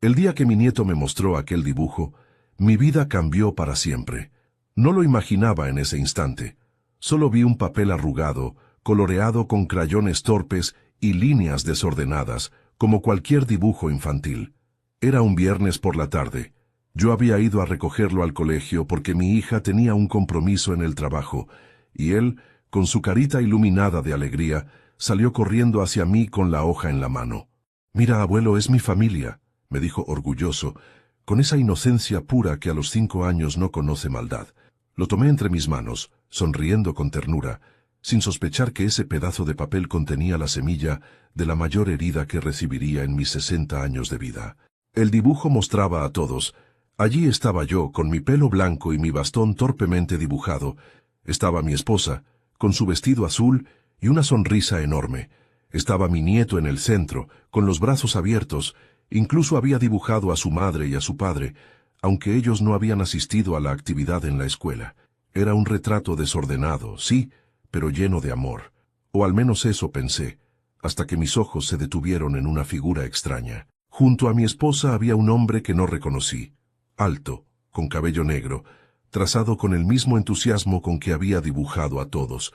El día que mi nieto me mostró aquel dibujo, mi vida cambió para siempre. No lo imaginaba en ese instante. Solo vi un papel arrugado, coloreado con crayones torpes y líneas desordenadas, como cualquier dibujo infantil. Era un viernes por la tarde. Yo había ido a recogerlo al colegio porque mi hija tenía un compromiso en el trabajo, y él, con su carita iluminada de alegría, salió corriendo hacia mí con la hoja en la mano. «Mira, abuelo, es mi familia», me dijo orgulloso, con esa inocencia pura que a los 5 años no conoce maldad. Lo tomé entre mis manos, sonriendo con ternura, sin sospechar que ese pedazo de papel contenía la semilla de la mayor herida que recibiría en mis 60 años de vida. El dibujo mostraba a todos. Allí estaba yo, con mi pelo blanco y mi bastón torpemente dibujado. Estaba mi esposa, con su vestido azul y una sonrisa enorme. Estaba mi nieto en el centro, con los brazos abiertos. Incluso había dibujado a su madre y a su padre, aunque ellos no habían asistido a la actividad en la escuela. Era un retrato desordenado, sí, pero lleno de amor. O al menos eso pensé, hasta que mis ojos se detuvieron en una figura extraña. Junto a mi esposa había un hombre que no reconocí, alto, con cabello negro, trazado con el mismo entusiasmo con que había dibujado a todos.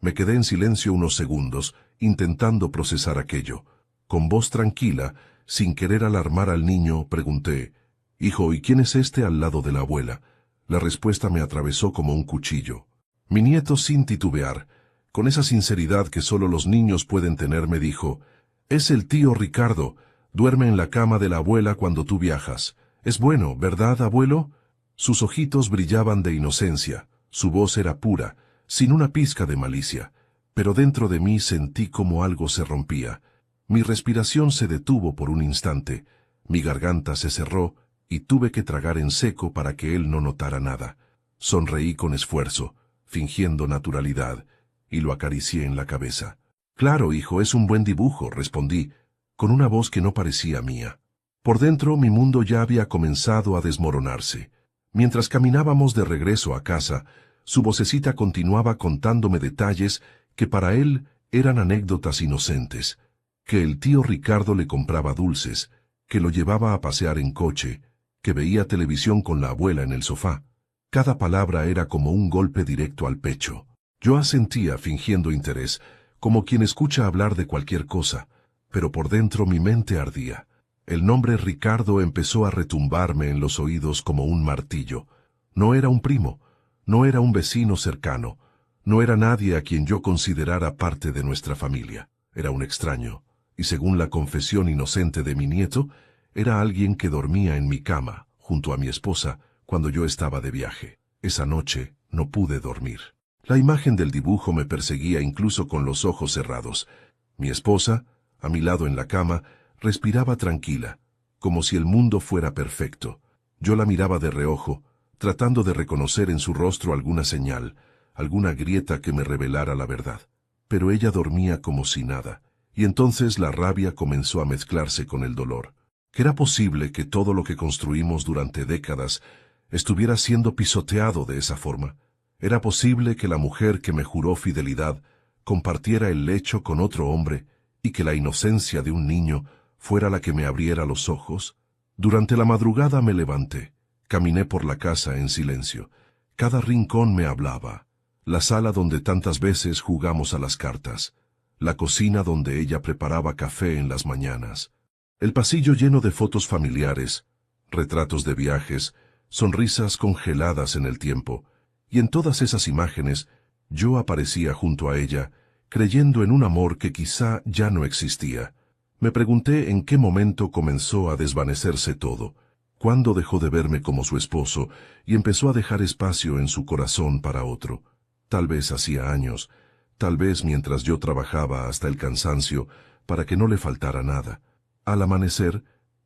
Me quedé en silencio unos segundos, intentando procesar aquello. Con voz tranquila, sin querer alarmar al niño, pregunté: «Hijo, ¿y quién es este al lado de la abuela?». La respuesta me atravesó como un cuchillo. Mi nieto, sin titubear, con esa sinceridad que solo los niños pueden tener, me dijo: «Es el tío Ricardo, duerme en la cama de la abuela cuando tú viajas. Es bueno, ¿verdad, abuelo?». Sus ojitos brillaban de inocencia, su voz era pura, sin una pizca de malicia, pero dentro de mí sentí como algo se rompía. Mi respiración se detuvo por un instante, mi garganta se cerró y tuve que tragar en seco para que él no notara nada. Sonreí con esfuerzo, fingiendo naturalidad, y lo acaricié en la cabeza. «Claro, hijo, es un buen dibujo», respondí, con una voz que no parecía mía. Por dentro mi mundo ya había comenzado a desmoronarse. Mientras caminábamos de regreso a casa, su vocecita continuaba contándome detalles que para él eran anécdotas inocentes, que el tío Ricardo le compraba dulces, que lo llevaba a pasear en coche, que veía televisión con la abuela en el sofá. Cada palabra era como un golpe directo al pecho. Yo asentía fingiendo interés, como quien escucha hablar de cualquier cosa, pero por dentro mi mente ardía. El nombre Ricardo empezó a retumbarme en los oídos como un martillo. No era un primo, no era un vecino cercano, no era nadie a quien yo considerara parte de nuestra familia. Era un extraño, y según la confesión inocente de mi nieto, era alguien que dormía en mi cama, junto a mi esposa, cuando yo estaba de viaje. Esa noche no pude dormir. La imagen del dibujo me perseguía incluso con los ojos cerrados. Mi esposa, a mi lado en la cama, respiraba tranquila, como si el mundo fuera perfecto. Yo la miraba de reojo, tratando de reconocer en su rostro alguna señal, alguna grieta que me revelara la verdad. Pero ella dormía como si nada, y entonces la rabia comenzó a mezclarse con el dolor. ¿Que era posible que todo lo que construimos durante décadas estuviera siendo pisoteado de esa forma? ¿Era posible que la mujer que me juró fidelidad compartiera el lecho con otro hombre y que la inocencia de un niño fuera la que me abriera los ojos? Durante la madrugada me levanté, caminé por la casa en silencio. Cada rincón me hablaba. La sala donde tantas veces jugamos a las cartas, la cocina donde ella preparaba café en las mañanas, el pasillo lleno de fotos familiares, retratos de viajes, sonrisas congeladas en el tiempo, y en todas esas imágenes yo aparecía junto a ella, creyendo en un amor que quizá ya no existía. Me pregunté en qué momento comenzó a desvanecerse todo, cuándo dejó de verme como su esposo y empezó a dejar espacio en su corazón para otro. Tal vez hacía años, tal vez mientras yo trabajaba hasta el cansancio para que no le faltara nada. Al amanecer,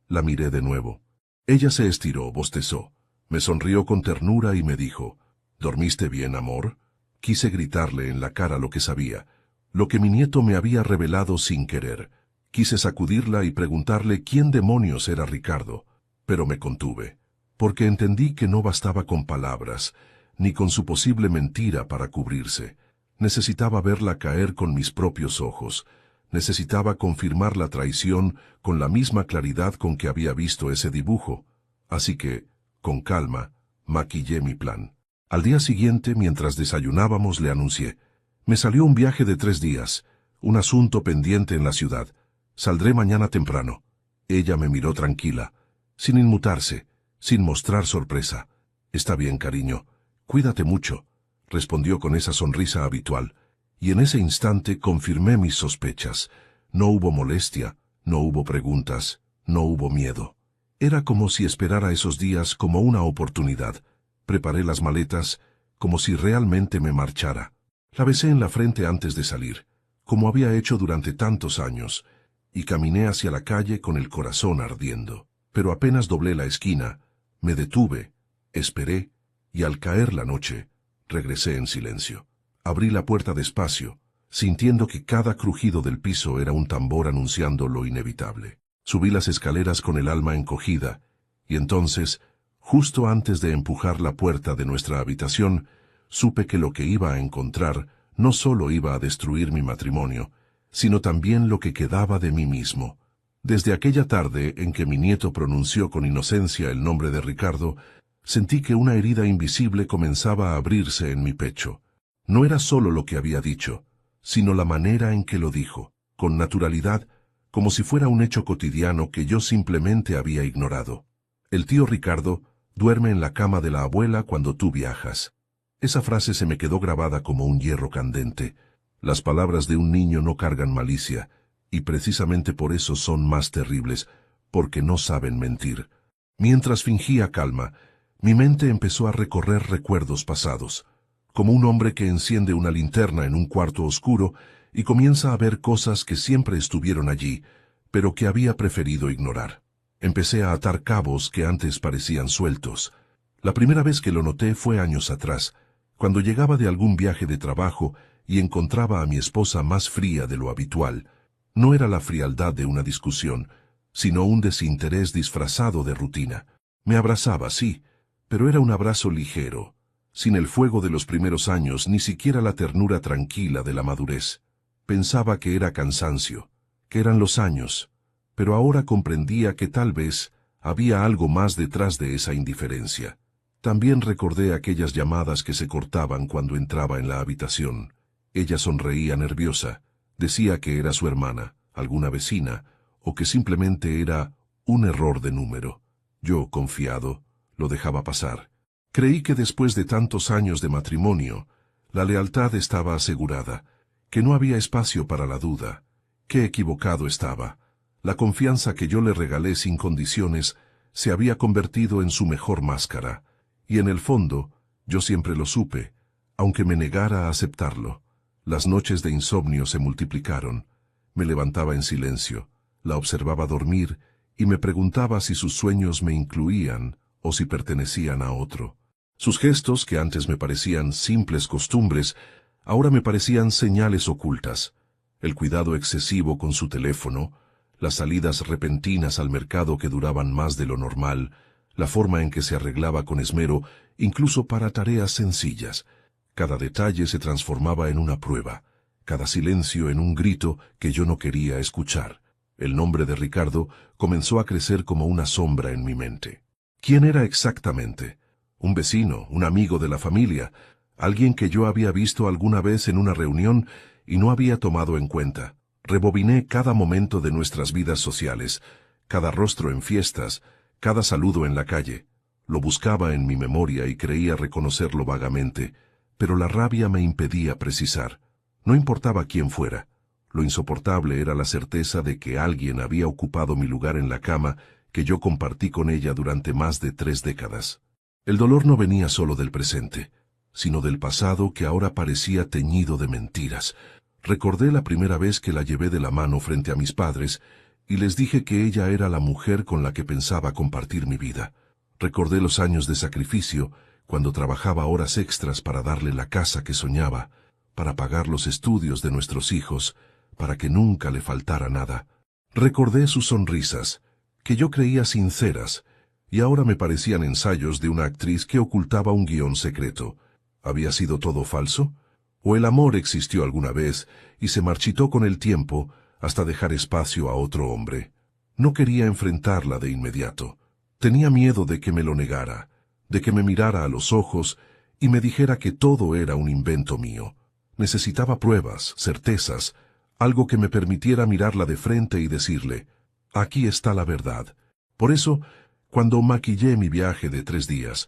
la miré de nuevo. Ella se estiró, bostezó, me sonrió con ternura y me dijo: «¿Dormiste bien, amor?». Quise gritarle en la cara lo que sabía, lo que mi nieto me había revelado sin querer. Quise sacudirla y preguntarle quién demonios era Ricardo, pero me contuve, porque entendí que no bastaba con palabras, ni con su posible mentira para cubrirse. Necesitaba verla caer con mis propios ojos. Necesitaba confirmar la traición con la misma claridad con que había visto ese dibujo. Así que, con calma, maquillé mi plan. Al día siguiente, mientras desayunábamos, le anuncié: me salió un viaje de 3 días, un asunto pendiente en la ciudad. Saldré mañana temprano. Ella me miró tranquila, sin inmutarse, sin mostrar sorpresa. Está bien, cariño. Cuídate mucho, respondió con esa sonrisa habitual. Y en ese instante confirmé mis sospechas. No hubo molestia, no hubo preguntas, no hubo miedo. Era como si esperara esos días como una oportunidad. Preparé las maletas, como si realmente me marchara. La besé en la frente antes de salir, como había hecho durante tantos años, y caminé hacia la calle con el corazón ardiendo. Pero apenas doblé la esquina, me detuve, esperé, y al caer la noche, regresé en silencio. Abrí la puerta despacio, sintiendo que cada crujido del piso era un tambor anunciando lo inevitable. Subí las escaleras con el alma encogida, y entonces, justo antes de empujar la puerta de nuestra habitación, supe que lo que iba a encontrar no solo iba a destruir mi matrimonio, sino también lo que quedaba de mí mismo. Desde aquella tarde en que mi nieto pronunció con inocencia el nombre de Ricardo, sentí que una herida invisible comenzaba a abrirse en mi pecho. No era solo lo que había dicho, sino la manera en que lo dijo, con naturalidad, como si fuera un hecho cotidiano que yo simplemente había ignorado. El tío Ricardo duerme en la cama de la abuela cuando tú viajas. Esa frase se me quedó grabada como un hierro candente. Las palabras de un niño no cargan malicia, y precisamente por eso son más terribles, porque no saben mentir. Mientras fingía calma, mi mente empezó a recorrer recuerdos pasados, como un hombre que enciende una linterna en un cuarto oscuro y comienza a ver cosas que siempre estuvieron allí, pero que había preferido ignorar. Empecé a atar cabos que antes parecían sueltos. La primera vez que lo noté fue años atrás, cuando llegaba de algún viaje de trabajo y encontraba a mi esposa más fría de lo habitual. No era la frialdad de una discusión, sino un desinterés disfrazado de rutina. Me abrazaba, sí, pero era un abrazo ligero, sin el fuego de los primeros años, ni siquiera la ternura tranquila de la madurez. Pensaba que era cansancio, que eran los años, pero ahora comprendía que tal vez había algo más detrás de esa indiferencia. También recordé aquellas llamadas que se cortaban cuando entraba en la habitación. Ella sonreía nerviosa, decía que era su hermana, alguna vecina, o que simplemente era un error de número. Yo, confiado, lo dejaba pasar. Creí que después de tantos años de matrimonio, la lealtad estaba asegurada, que no había espacio para la duda. Qué equivocado estaba. La confianza que yo le regalé sin condiciones se había convertido en su mejor máscara, y en el fondo, yo siempre lo supe, aunque me negara a aceptarlo. Las noches de insomnio se multiplicaron. Me levantaba en silencio, la observaba dormir y me preguntaba si sus sueños me incluían o si pertenecían a otro. Sus gestos, que antes me parecían simples costumbres, ahora me parecían señales ocultas. El cuidado excesivo con su teléfono, las salidas repentinas al mercado que duraban más de lo normal, la forma en que se arreglaba con esmero, incluso para tareas sencillas. Cada detalle se transformaba en una prueba, cada silencio en un grito que yo no quería escuchar. El nombre de Ricardo comenzó a crecer como una sombra en mi mente. ¿Quién era exactamente? Un vecino, un amigo de la familia, alguien que yo había visto alguna vez en una reunión y no había tomado en cuenta. Rebobiné cada momento de nuestras vidas sociales, cada rostro en fiestas, cada saludo en la calle. Lo buscaba en mi memoria y creía reconocerlo vagamente, pero la rabia me impedía precisar. No importaba quién fuera. Lo insoportable era la certeza de que alguien había ocupado mi lugar en la cama que yo compartí con ella durante más de 3 décadas. El dolor no venía solo del presente, sino del pasado que ahora parecía teñido de mentiras. Recordé la primera vez que la llevé de la mano frente a mis padres y les dije que ella era la mujer con la que pensaba compartir mi vida. Recordé los años de sacrificio, cuando trabajaba horas extras para darle la casa que soñaba, para pagar los estudios de nuestros hijos, para que nunca le faltara nada. Recordé sus sonrisas, que yo creía sinceras, y ahora me parecían ensayos de una actriz que ocultaba un guión secreto. ¿Había sido todo falso? ¿O el amor existió alguna vez y se marchitó con el tiempo, hasta dejar espacio a otro hombre. No quería enfrentarla de inmediato. Tenía miedo de que me lo negara, de que me mirara a los ojos y me dijera que todo era un invento mío. Necesitaba pruebas, certezas, algo que me permitiera mirarla de frente y decirle, aquí está la verdad. Por eso, cuando maquillé mi viaje de 3 días,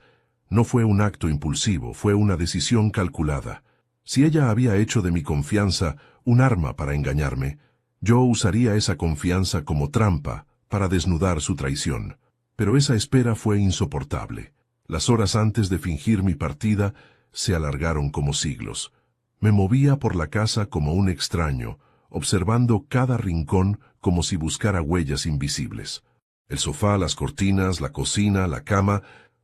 no fue un acto impulsivo, fue una decisión calculada. Si ella había hecho de mi confianza un arma para engañarme, yo usaría esa confianza como trampa para desnudar su traición. Pero esa espera fue insoportable. Las horas antes de fingir mi partida se alargaron como siglos. Me movía por la casa como un extraño, observando cada rincón como si buscara huellas invisibles. El sofá, las cortinas, la cocina, la cama,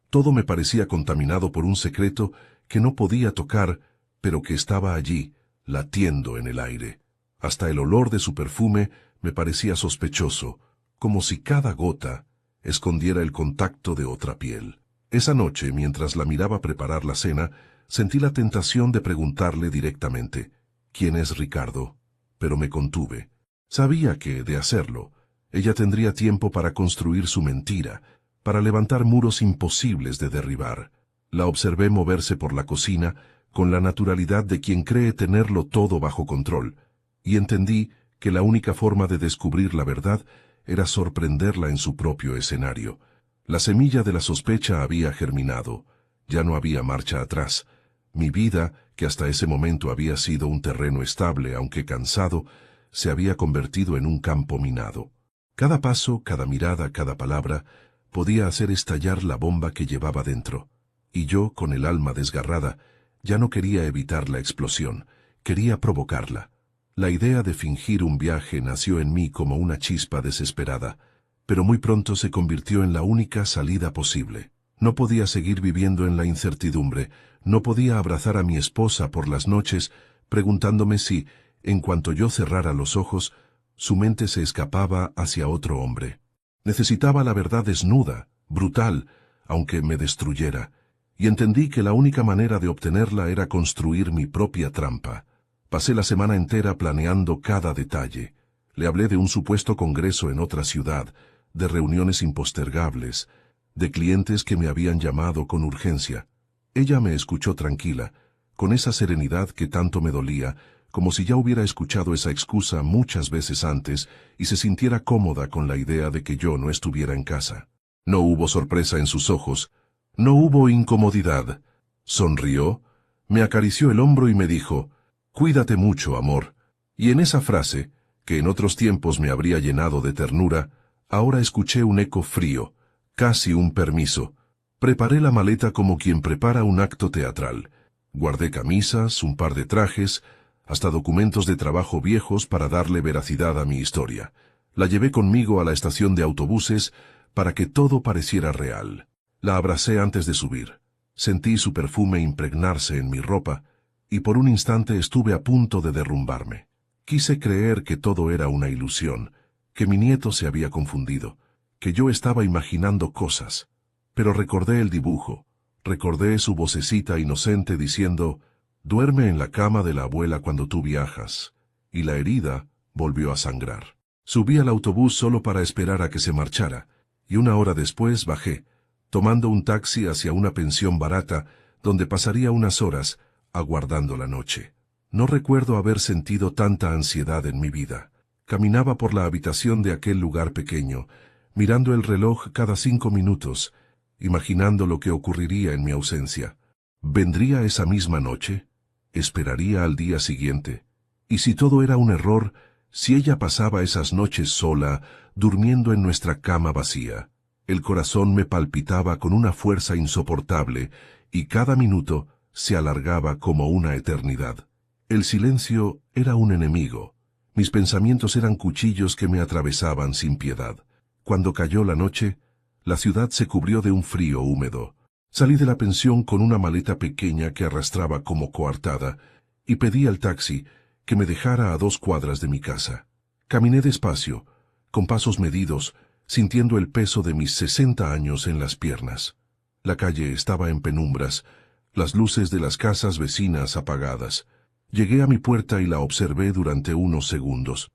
todo me parecía contaminado por un secreto que no podía tocar, pero que estaba allí, latiendo en el aire. Hasta el olor de su perfume me parecía sospechoso, como si cada gota escondiera el contacto de otra piel. Esa noche, mientras la miraba preparar la cena, sentí la tentación de preguntarle directamente, ¿quién es Ricardo? Pero me contuve. Sabía que, de hacerlo, ella tendría tiempo para construir su mentira, para levantar muros imposibles de derribar. La observé moverse por la cocina con la naturalidad de quien cree tenerlo todo bajo control, y entendí que la única forma de descubrir la verdad era sorprenderla en su propio escenario. La semilla de la sospecha había germinado. Ya no había marcha atrás. Mi vida, que hasta ese momento había sido un terreno estable, aunque cansado, se había convertido en un campo minado. Cada paso, cada mirada, cada palabra, podía hacer estallar la bomba que llevaba dentro. Y yo, con el alma desgarrada, ya no quería evitar la explosión, quería provocarla. La idea de fingir un viaje nació en mí como una chispa desesperada, pero muy pronto se convirtió en la única salida posible. No podía seguir viviendo en la incertidumbre, no podía abrazar a mi esposa por las noches, preguntándome si, en cuanto yo cerrara los ojos, su mente se escapaba hacia otro hombre. Necesitaba la verdad desnuda, brutal, aunque me destruyera, y entendí que la única manera de obtenerla era construir mi propia trampa. Pasé la semana entera planeando cada detalle. Le hablé de un supuesto congreso en otra ciudad, de reuniones impostergables, de clientes que me habían llamado con urgencia. Ella me escuchó tranquila, con esa serenidad que tanto me dolía, como si ya hubiera escuchado esa excusa muchas veces antes y se sintiera cómoda con la idea de que yo no estuviera en casa. No hubo sorpresa en sus ojos, no hubo incomodidad. Sonrió, me acarició el hombro y me dijo, «Cuídate mucho, amor». Y en esa frase, que en otros tiempos me habría llenado de ternura, ahora escuché un eco frío, casi un permiso. Preparé la maleta como quien prepara un acto teatral. Guardé camisas, un par de trajes, hasta documentos de trabajo viejos para darle veracidad a mi historia. La llevé conmigo a la estación de autobuses para que todo pareciera real. La abracé antes de subir. Sentí su perfume impregnarse en mi ropa, y por un instante estuve a punto de derrumbarme. Quise creer que todo era una ilusión, que mi nieto se había confundido, que yo estaba imaginando cosas. Pero recordé el dibujo, recordé su vocecita inocente diciendo, «Duerme en la cama de la abuela cuando tú viajas», y la herida volvió a sangrar. Subí al autobús solo para esperar a que se marchara, y 1 hora después bajé, tomando un taxi hacia una pensión barata, donde pasaría unas horas, aguardando la noche. No recuerdo haber sentido tanta ansiedad en mi vida. Caminaba por la habitación de aquel lugar pequeño, mirando el reloj cada 5 minutos, imaginando lo que ocurriría en mi ausencia. ¿Vendría esa misma noche? ¿Esperaría al día siguiente? Y si todo era un error, si ella pasaba esas noches sola, durmiendo en nuestra cama vacía. El corazón me palpitaba con una fuerza insoportable, y cada minuto se alargaba como una eternidad. El silencio era un enemigo. Mis pensamientos eran cuchillos que me atravesaban sin piedad. Cuando cayó la noche, la ciudad se cubrió de un frío húmedo. Salí de la pensión con una maleta pequeña que arrastraba como coartada, y pedí al taxi que me dejara a 2 cuadras de mi casa. Caminé despacio, con pasos medidos, sintiendo el peso de mis 60 años en las piernas. La calle estaba en penumbras, las luces de las casas vecinas apagadas. Llegué a mi puerta y la observé durante unos segundos.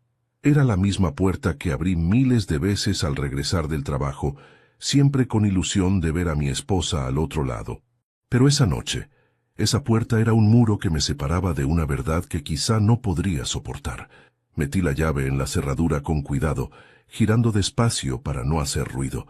Era la misma puerta que abrí miles de veces al regresar del trabajo, siempre con ilusión de ver a mi esposa al otro lado. Pero esa noche, esa puerta era un muro que me separaba de una verdad que quizá no podría soportar. Metí la llave en la cerradura con cuidado, girando despacio para no hacer ruido.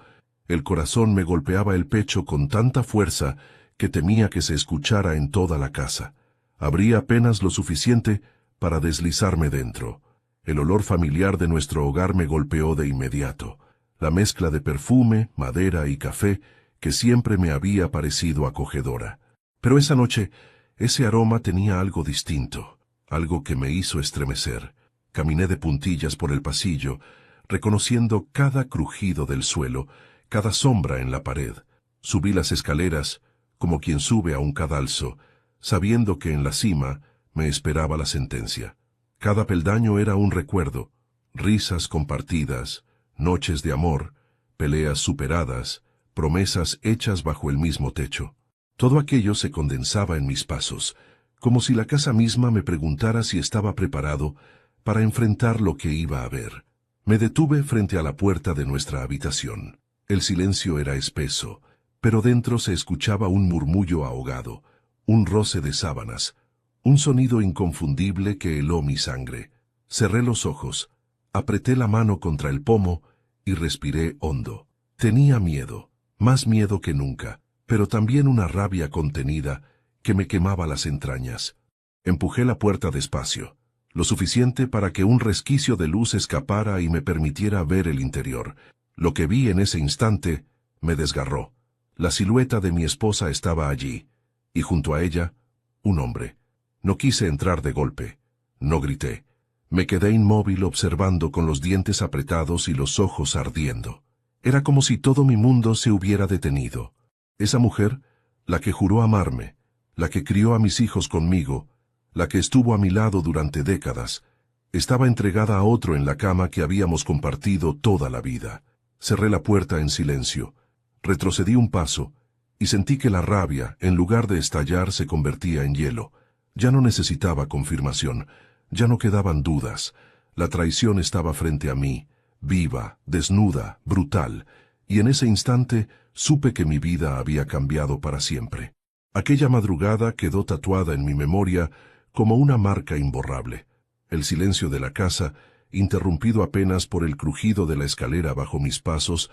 El corazón me golpeaba el pecho con tanta fuerza que temía que se escuchara en toda la casa. Abrí apenas lo suficiente para deslizarme dentro. El olor familiar de nuestro hogar me golpeó de inmediato. La mezcla de perfume, madera y café que siempre me había parecido acogedora. Pero esa noche, ese aroma tenía algo distinto, algo que me hizo estremecer. Caminé de puntillas por el pasillo, reconociendo cada crujido del suelo, cada sombra en la pared. Subí las escaleras, como quien sube a un cadalso, sabiendo que en la cima me esperaba la sentencia. Cada peldaño era un recuerdo, risas compartidas, noches de amor, peleas superadas, promesas hechas bajo el mismo techo. Todo aquello se condensaba en mis pasos, como si la casa misma me preguntara si estaba preparado para enfrentar lo que iba a ver. Me detuve frente a la puerta de nuestra habitación. El silencio era espeso, pero dentro se escuchaba un murmullo ahogado, un roce de sábanas, un sonido inconfundible que heló mi sangre. Cerré los ojos, apreté la mano contra el pomo y respiré hondo. Tenía miedo, más miedo que nunca, pero también una rabia contenida que me quemaba las entrañas. Empujé la puerta despacio, lo suficiente para que un resquicio de luz escapara y me permitiera ver el interior. Lo que vi en ese instante me desgarró. La silueta de mi esposa estaba allí, y junto a ella, un hombre. No quise entrar de golpe, no grité. Me quedé inmóvil observando con los dientes apretados y los ojos ardiendo. Era como si todo mi mundo se hubiera detenido. Esa mujer, la que juró amarme, la que crió a mis hijos conmigo, la que estuvo a mi lado durante décadas, estaba entregada a otro en la cama que habíamos compartido toda la vida. Cerré la puerta en silencio, retrocedí un paso, y sentí que la rabia, en lugar de estallar, se convertía en hielo. Ya no necesitaba confirmación, ya no quedaban dudas. La traición estaba frente a mí, viva, desnuda, brutal, y en ese instante supe que mi vida había cambiado para siempre. Aquella madrugada quedó tatuada en mi memoria como una marca imborrable. El silencio de la casa, interrumpido apenas por el crujido de la escalera bajo mis pasos,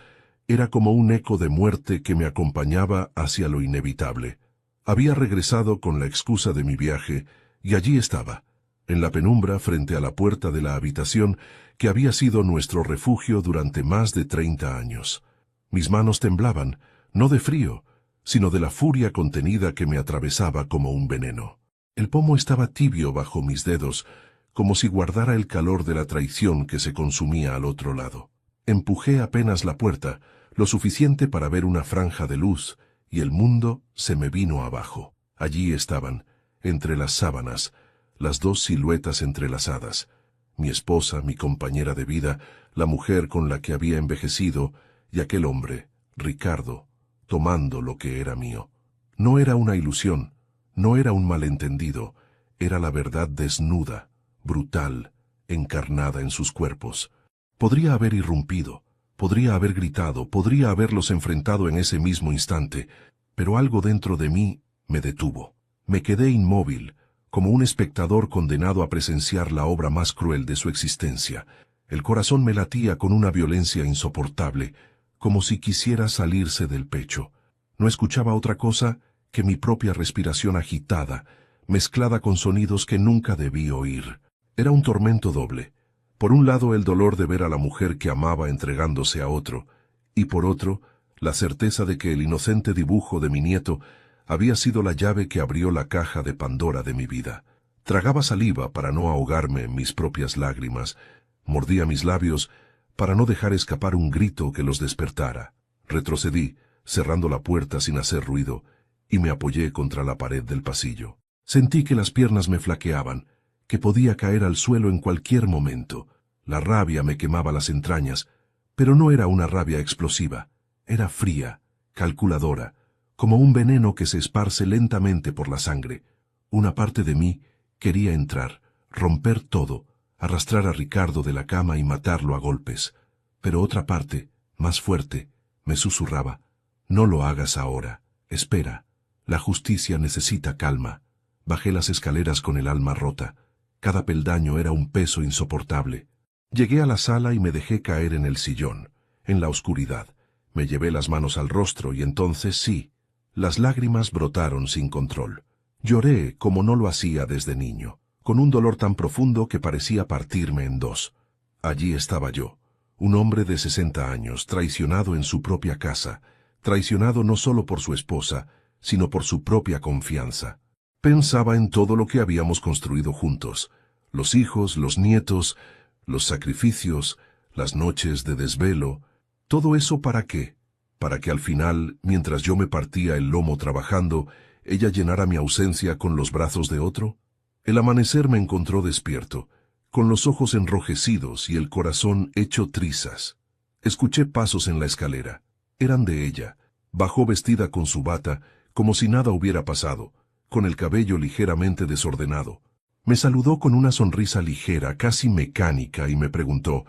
era como un eco de muerte que me acompañaba hacia lo inevitable. Había regresado con la excusa de mi viaje, y allí estaba, en la penumbra frente a la puerta de la habitación que había sido nuestro refugio durante más de 30 años. Mis manos temblaban, no de frío, sino de la furia contenida que me atravesaba como un veneno. El pomo estaba tibio bajo mis dedos, como si guardara el calor de la traición que se consumía al otro lado. Empujé apenas la puerta, lo suficiente para ver una franja de luz, y el mundo se me vino abajo. Allí estaban, entre las sábanas, las dos siluetas entrelazadas. Mi esposa, mi compañera de vida, la mujer con la que había envejecido, y aquel hombre, Ricardo, tomando lo que era mío. No era una ilusión, no era un malentendido, era la verdad desnuda, brutal, encarnada en sus cuerpos. Podría haber irrumpido, podría haber gritado, podría haberlos enfrentado en ese mismo instante, pero algo dentro de mí me detuvo. Me quedé inmóvil, como un espectador condenado a presenciar la obra más cruel de su existencia. El corazón me latía con una violencia insoportable, como si quisiera salirse del pecho. No escuchaba otra cosa que mi propia respiración agitada, mezclada con sonidos que nunca debí oír. Era un tormento doble. Por un lado, el dolor de ver a la mujer que amaba entregándose a otro, y por otro, la certeza de que el inocente dibujo de mi nieto había sido la llave que abrió la caja de Pandora de mi vida. Tragaba saliva para no ahogarme en mis propias lágrimas, mordía mis labios para no dejar escapar un grito que los despertara. Retrocedí, cerrando la puerta sin hacer ruido, y me apoyé contra la pared del pasillo. Sentí que las piernas me flaqueaban, que podía caer al suelo en cualquier momento. La rabia me quemaba las entrañas, pero no era una rabia explosiva. Era fría, calculadora, como un veneno que se esparce lentamente por la sangre. Una parte de mí quería entrar, romper todo, arrastrar a Ricardo de la cama y matarlo a golpes. Pero otra parte, más fuerte, me susurraba: no lo hagas ahora, espera, la justicia necesita calma. Bajé las escaleras con el alma rota. Cada peldaño era un peso insoportable. Llegué a la sala y me dejé caer en el sillón, en la oscuridad. Me llevé las manos al rostro y entonces sí, las lágrimas brotaron sin control. Lloré como no lo hacía desde niño, con un dolor tan profundo que parecía partirme en dos. Allí estaba yo, un hombre de 60 años, traicionado en su propia casa, traicionado no solo por su esposa, sino por su propia confianza. Pensaba en todo lo que habíamos construido juntos, los hijos, los nietos, los sacrificios, las noches de desvelo. ¿Todo eso para qué? Para que al final, mientras yo me partía el lomo trabajando, ella llenara mi ausencia con los brazos de otro. El amanecer me encontró despierto, con los ojos enrojecidos y el corazón hecho trizas. Escuché pasos en la escalera. Eran de ella. Bajó vestida con su bata, como si nada hubiera pasado, con el cabello ligeramente desordenado. Me saludó con una sonrisa ligera, casi mecánica, y me preguntó: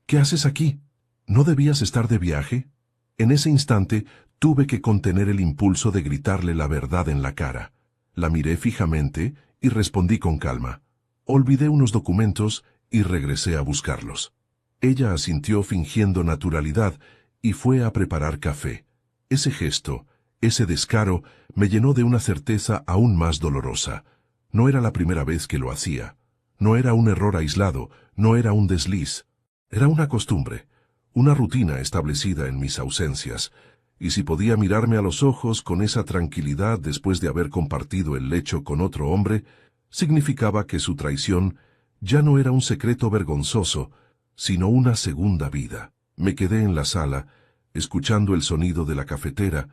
¿qué haces aquí? ¿No debías estar de viaje? En ese instante tuve que contener el impulso de gritarle la verdad en la cara. La miré fijamente y respondí con calma: olvidé unos documentos y regresé a buscarlos. Ella asintió fingiendo naturalidad y fue a preparar café. Ese gesto, ese descaro, me llenó de una certeza aún más dolorosa. No era la primera vez que lo hacía. No era un error aislado, no era un desliz. Era una costumbre, una rutina establecida en mis ausencias. Y si podía mirarme a los ojos con esa tranquilidad después de haber compartido el lecho con otro hombre, significaba que su traición ya no era un secreto vergonzoso, sino una segunda vida. Me quedé en la sala, escuchando el sonido de la cafetera,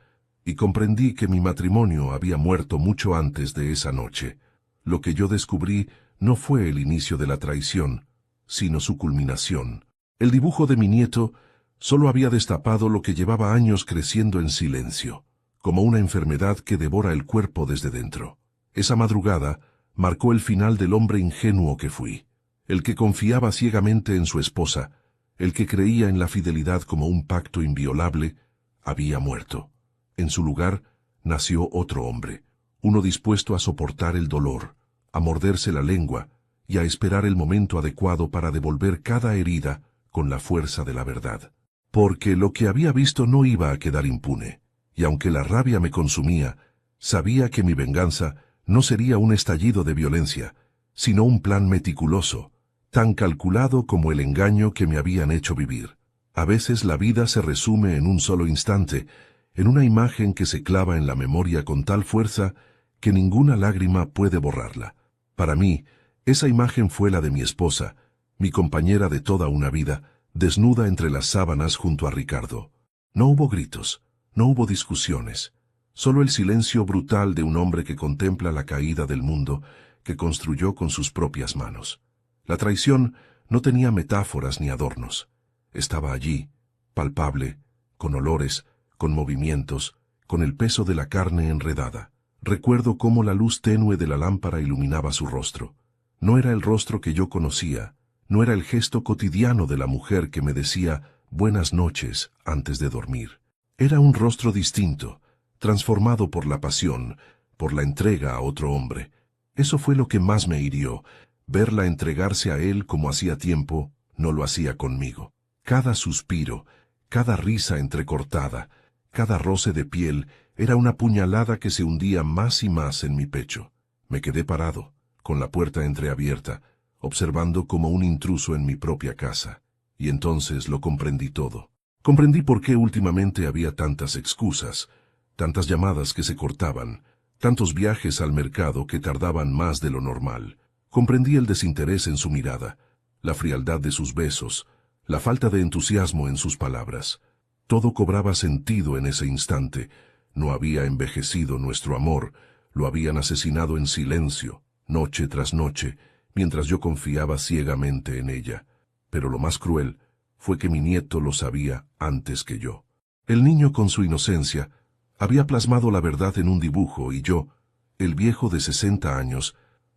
y comprendí que mi matrimonio había muerto mucho antes de esa noche. Lo que yo descubrí no fue el inicio de la traición, sino su culminación. El dibujo de mi nieto solo había destapado lo que llevaba años creciendo en silencio, como una enfermedad que devora el cuerpo desde dentro. Esa madrugada marcó el final del hombre ingenuo que fui, el que confiaba ciegamente en su esposa, el que creía en la fidelidad como un pacto inviolable. Había muerto. En su lugar nació otro hombre, uno dispuesto a soportar el dolor, a morderse la lengua y a esperar el momento adecuado para devolver cada herida con la fuerza de la verdad. Porque lo que había visto no iba a quedar impune, y aunque la rabia me consumía, sabía que mi venganza no sería un estallido de violencia, sino un plan meticuloso, tan calculado como el engaño que me habían hecho vivir. A veces la vida se resume en un solo instante, en una imagen que se clava en la memoria con tal fuerza que ninguna lágrima puede borrarla. Para mí, esa imagen fue la de mi esposa, mi compañera de toda una vida, desnuda entre las sábanas junto a Ricardo. No hubo gritos, no hubo discusiones, solo el silencio brutal de un hombre que contempla la caída del mundo que construyó con sus propias manos. La traición no tenía metáforas ni adornos. Estaba allí, palpable, con olores, con movimientos, con el peso de la carne enredada. Recuerdo cómo la luz tenue de la lámpara iluminaba su rostro. No era el rostro que yo conocía, no era el gesto cotidiano de la mujer que me decía buenas noches antes de dormir. Era un rostro distinto, transformado por la pasión, por la entrega a otro hombre. Eso fue lo que más me hirió, verla entregarse a él como hacía tiempo no lo hacía conmigo. Cada suspiro, cada risa entrecortada, cada roce de piel era una puñalada que se hundía más y más en mi pecho. Me quedé parado, con la puerta entreabierta, observando como un intruso en mi propia casa. Y entonces lo comprendí todo. Comprendí por qué últimamente había tantas excusas, tantas llamadas que se cortaban, tantos viajes al mercado que tardaban más de lo normal. Comprendí el desinterés en su mirada, la frialdad de sus besos, la falta de entusiasmo en sus palabras. Todo cobraba sentido en ese instante. No había envejecido nuestro amor, lo habían asesinado en silencio, noche tras noche, mientras yo confiaba ciegamente en ella. Pero lo más cruel fue que mi nieto lo sabía antes que yo. El niño con su inocencia había plasmado la verdad en un dibujo y yo, el viejo de 60 años,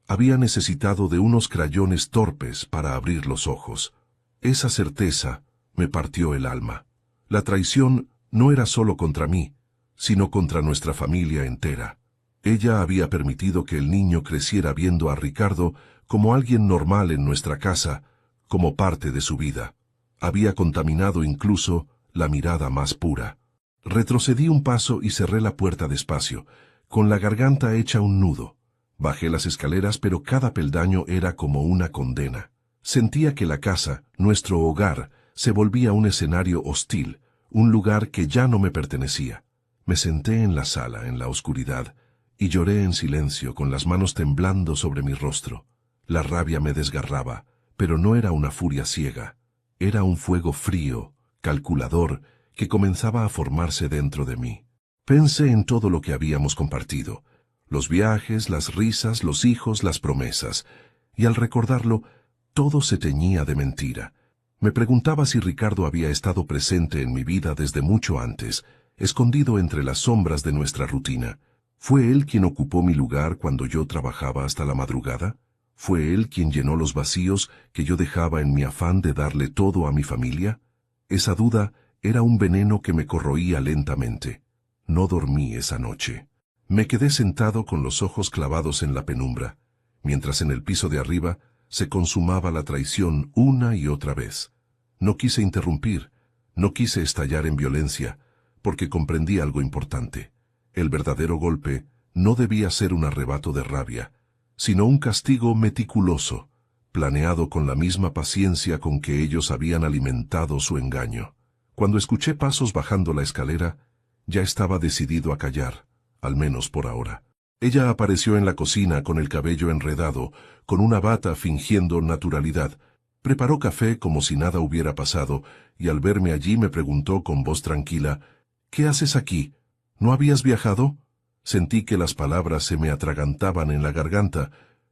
Había necesitado de unos crayones torpes para abrir los ojos. Esa certeza me partió el alma. La traición no era solo contra mí, sino contra nuestra familia entera. Ella había permitido que el niño creciera viendo a Ricardo como alguien normal en nuestra casa, como parte de su vida. Había contaminado incluso la mirada más pura. Retrocedí un paso y cerré la puerta despacio, con la garganta hecha un nudo. Bajé las escaleras, pero cada peldaño era como una condena. Sentía que la casa, nuestro hogar, se volvía un escenario hostil, un lugar que ya no me pertenecía. Me senté en la sala, en la oscuridad, y lloré en silencio, con las manos temblando sobre mi rostro. La rabia me desgarraba, pero no era una furia ciega. Era un fuego frío, calculador, que comenzaba a formarse dentro de mí. Pensé en todo lo que habíamos compartido, los viajes, las risas, los hijos, las promesas, y al recordarlo, todo se teñía de mentira. Me preguntaba si Ricardo había estado presente en mi vida desde mucho antes, escondido entre las sombras de nuestra rutina. ¿Fue él quien ocupó mi lugar cuando yo trabajaba hasta la madrugada? ¿Fue él quien llenó los vacíos que yo dejaba en mi afán de darle todo a mi familia? Esa duda era un veneno que me corroía lentamente. No dormí esa noche. Me quedé sentado con los ojos clavados en la penumbra, mientras en el piso de arriba se consumaba la traición una y otra vez. No quise interrumpir, no quise estallar en violencia, porque comprendí algo importante. El verdadero golpe no debía ser un arrebato de rabia, sino un castigo meticuloso, planeado con la misma paciencia con que ellos habían alimentado su engaño. Cuando escuché pasos bajando la escalera, ya estaba decidido a callar, al menos por ahora. Ella apareció en la cocina con el cabello enredado, con una bata fingiendo naturalidad. Preparó café como si nada hubiera pasado, y al verme allí me preguntó con voz tranquila, «¿Qué haces aquí? ¿No habías viajado?» Sentí que las palabras se me atragantaban en la garganta,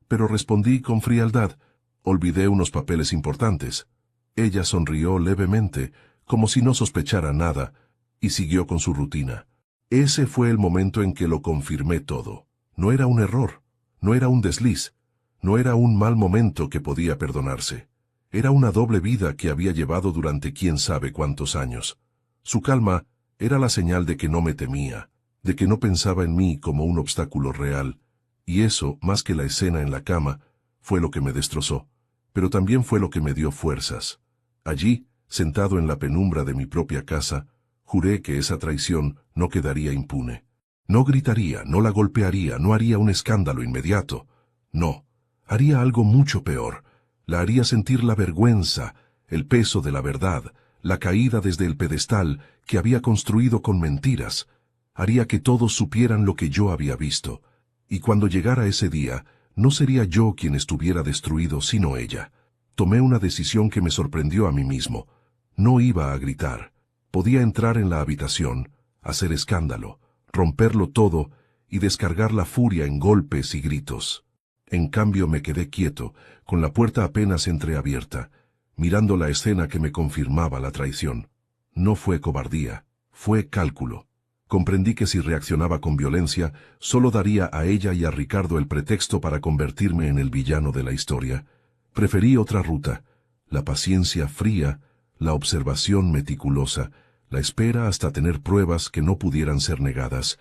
pero respondí con frialdad, «Olvidé unos papeles importantes». Ella sonrió levemente, como si no sospechara nada, y siguió con su rutina. Ese fue el momento en que lo confirmé todo. No era un error, no era un desliz, no era un mal momento que podía perdonarse. Era una doble vida que había llevado durante quién sabe cuántos años. Su calma era la señal de que no me temía, de que no pensaba en mí como un obstáculo real, y eso, más que la escena en la cama, fue lo que me destrozó, pero también fue lo que me dio fuerzas. Allí, sentado en la penumbra de mi propia casa, juré que esa traición no quedaría impune. No gritaría, no la golpearía, no haría un escándalo inmediato. No, haría algo mucho peor. La haría sentir la vergüenza, el peso de la verdad, la caída desde el pedestal que había construido con mentiras. Haría que todos supieran lo que yo había visto. Y cuando llegara ese día, no sería yo quien estuviera destruido, sino ella. Tomé una decisión que me sorprendió a mí mismo. No iba a gritar. Podía entrar en la habitación, hacer escándalo, romperlo todo y descargar la furia en golpes y gritos. En cambio me quedé quieto, con la puerta apenas entreabierta, mirando la escena que me confirmaba la traición. No fue cobardía, fue cálculo. Comprendí que si reaccionaba con violencia, solo daría a ella y a Ricardo el pretexto para convertirme en el villano de la historia. Preferí otra ruta, la paciencia fría, la observación meticulosa, la espera hasta tener pruebas que no pudieran ser negadas.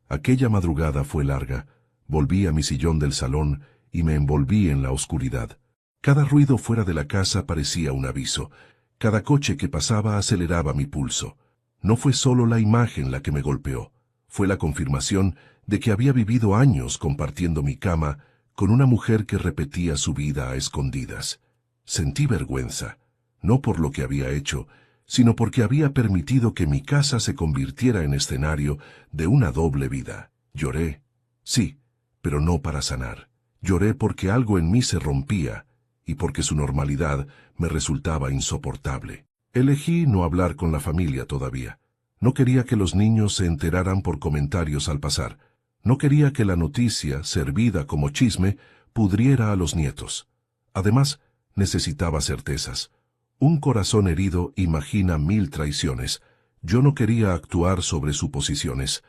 Aquella madrugada fue larga. Volví a mi sillón del salón y me envolví en la oscuridad. Cada ruido fuera de la casa parecía un aviso. Cada coche que pasaba aceleraba mi pulso. No fue solo la imagen la que me golpeó. Fue la confirmación de que había vivido años compartiendo mi cama con una mujer que repetía su vida a escondidas. Sentí vergüenza, no por lo que había hecho, sino porque había permitido que mi casa se convirtiera en escenario de una doble vida. Lloré, sí, pero no para sanar. Lloré porque algo en mí se rompía y porque su normalidad me resultaba insoportable. Elegí no hablar con la familia todavía. No quería que los niños se enteraran por comentarios al pasar. No quería que la noticia, servida como chisme, pudriera a los nietos. Además, necesitaba certezas. Un corazón herido imagina 1000 traiciones. Yo no quería actuar sobre suposiciones.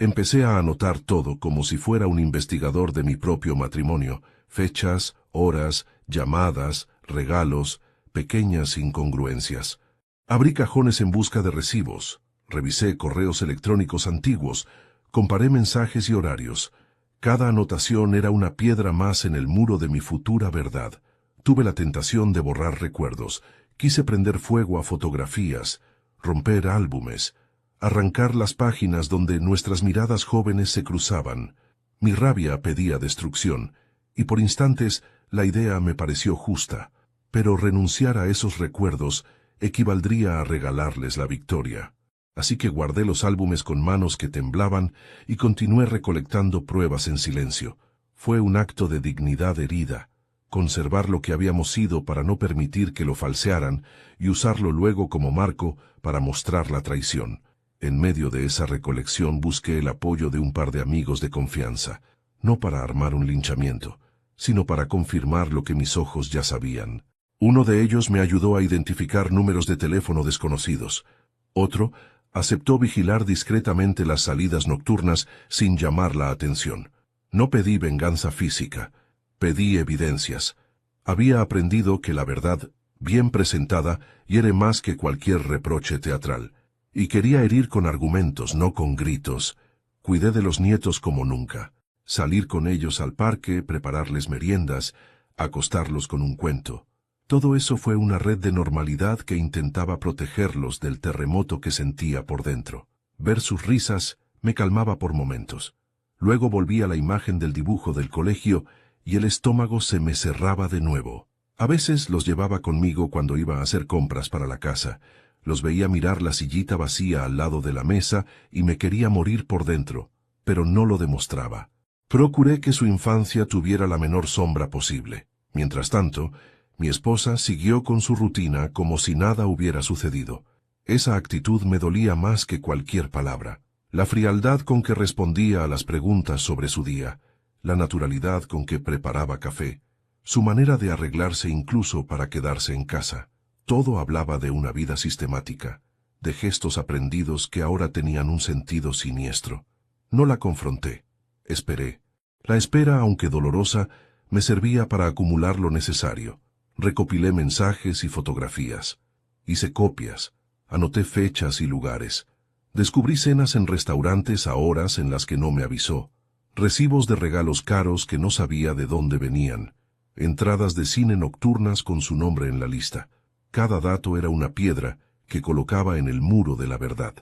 Empecé a anotar todo como si fuera un investigador de mi propio matrimonio, fechas, horas, llamadas, regalos, pequeñas incongruencias. Abrí cajones en busca de recibos, revisé correos electrónicos antiguos, comparé mensajes y horarios. Cada anotación era una piedra más en el muro de mi futura verdad. Tuve la tentación de borrar recuerdos. Quise prender fuego a fotografías, romper álbumes, arrancar las páginas donde nuestras miradas jóvenes se cruzaban. Mi rabia pedía destrucción, y por instantes la idea me pareció justa, pero renunciar a esos recuerdos equivaldría a regalarles la victoria. Así que guardé los álbumes con manos que temblaban y continué recolectando pruebas en silencio. Fue un acto de dignidad herida, conservar lo que habíamos sido para no permitir que lo falsearan y usarlo luego como marco para mostrar la traición. En medio de esa recolección busqué el apoyo de un par de amigos de confianza, no para armar un linchamiento, sino para confirmar lo que mis ojos ya sabían. Uno de ellos me ayudó a identificar números de teléfono desconocidos. Otro aceptó vigilar discretamente las salidas nocturnas sin llamar la atención. No pedí venganza física, pedí evidencias. Había aprendido que la verdad, bien presentada, hiere más que cualquier reproche teatral. Y quería herir con argumentos, no con gritos. Cuidé de los nietos como nunca. Salir con ellos al parque, prepararles meriendas, acostarlos con un cuento. Todo eso fue una red de normalidad que intentaba protegerlos del terremoto que sentía por dentro. Ver sus risas me calmaba por momentos. Luego volví a la imagen del dibujo del colegio y el estómago se me cerraba de nuevo. A veces los llevaba conmigo cuando iba a hacer compras para la casa. Los veía mirar la sillita vacía al lado de la mesa y me quería morir por dentro, pero no lo demostraba. Procuré que su infancia tuviera la menor sombra posible. Mientras tanto, mi esposa siguió con su rutina como si nada hubiera sucedido. Esa actitud me dolía más que cualquier palabra. La frialdad con que respondía a las preguntas sobre su día, la naturalidad con que preparaba café, su manera de arreglarse incluso para quedarse en casa. Todo hablaba de una vida sistemática, de gestos aprendidos que ahora tenían un sentido siniestro. No la confronté. Esperé. La espera, aunque dolorosa, me servía para acumular lo necesario. Recopilé mensajes y fotografías. Hice copias. Anoté fechas y lugares. Descubrí cenas en restaurantes a horas en las que no me avisó. Recibos de regalos caros que no sabía de dónde venían. Entradas de cine nocturnas con su nombre en la lista. Cada dato era una piedra que colocaba en el muro de la verdad.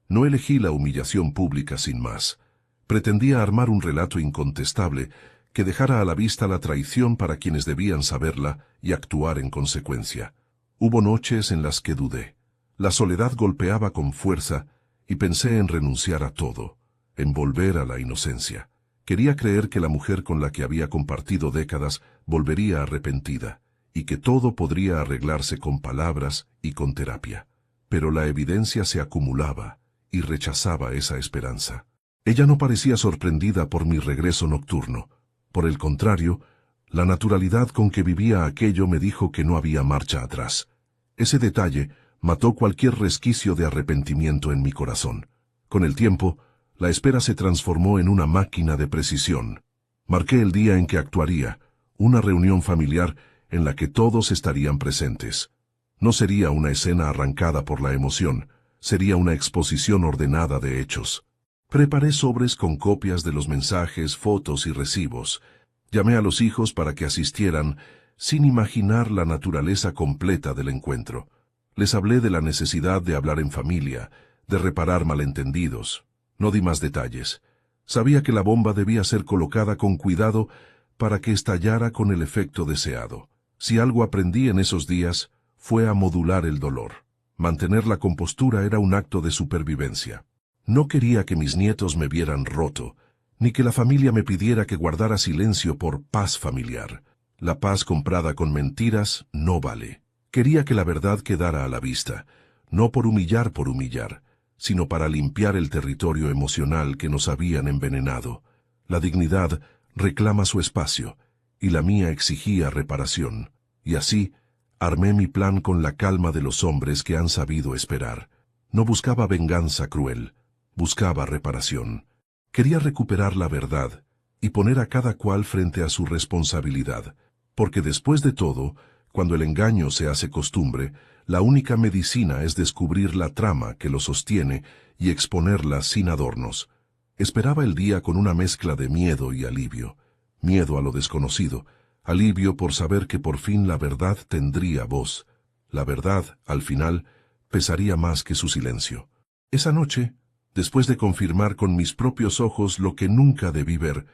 No elegí la humillación pública sin más. Pretendía armar un relato incontestable que dejara a la vista la traición para quienes debían saberla y actuar en consecuencia. Hubo noches en las que dudé. La soledad golpeaba con fuerza y pensé en renunciar a todo, en volver a la inocencia. Quería creer que la mujer con la que había compartido décadas volvería arrepentida y que todo podría arreglarse con palabras y con terapia. Pero la evidencia se acumulaba y rechazaba esa esperanza. Ella no parecía sorprendida por mi regreso nocturno. Por el contrario, la naturalidad con que vivía aquello me dijo que no había marcha atrás. Ese detalle mató cualquier resquicio de arrepentimiento en mi corazón. Con el tiempo, la espera se transformó en una máquina de precisión. Marqué el día en que actuaría, una reunión familiar en la que todos estarían presentes. No sería una escena arrancada por la emoción, sería una exposición ordenada de hechos. Preparé sobres con copias de los mensajes, fotos y recibos. Llamé a los hijos para que asistieran, sin imaginar la naturaleza completa del encuentro. Les hablé de la necesidad de hablar en familia, de reparar malentendidos. No di más detalles. Sabía que la bomba debía ser colocada con cuidado para que estallara con el efecto deseado. Si algo aprendí en esos días, fue a modular el dolor. Mantener la compostura era un acto de supervivencia. No quería que mis nietos me vieran roto, ni que la familia me pidiera que guardara silencio por paz familiar. La paz comprada con mentiras no vale. Quería que la verdad quedara a la vista, no por humillar, sino para limpiar el territorio emocional que nos habían envenenado. La dignidad reclama su espacio, y la mía exigía reparación. Y así, armé mi plan con la calma de los hombres que han sabido esperar. No buscaba venganza cruel, buscaba reparación. Quería recuperar la verdad, y poner a cada cual frente a su responsabilidad. Porque después de todo, cuando el engaño se hace costumbre, la única medicina es descubrir la trama que lo sostiene y exponerla sin adornos. Esperaba el día con una mezcla de miedo y alivio. Miedo a lo desconocido, alivio por saber que por fin la verdad tendría voz. La verdad, al final, pesaría más que su silencio. Esa noche, después de confirmar con mis propios ojos lo que nunca debí ver,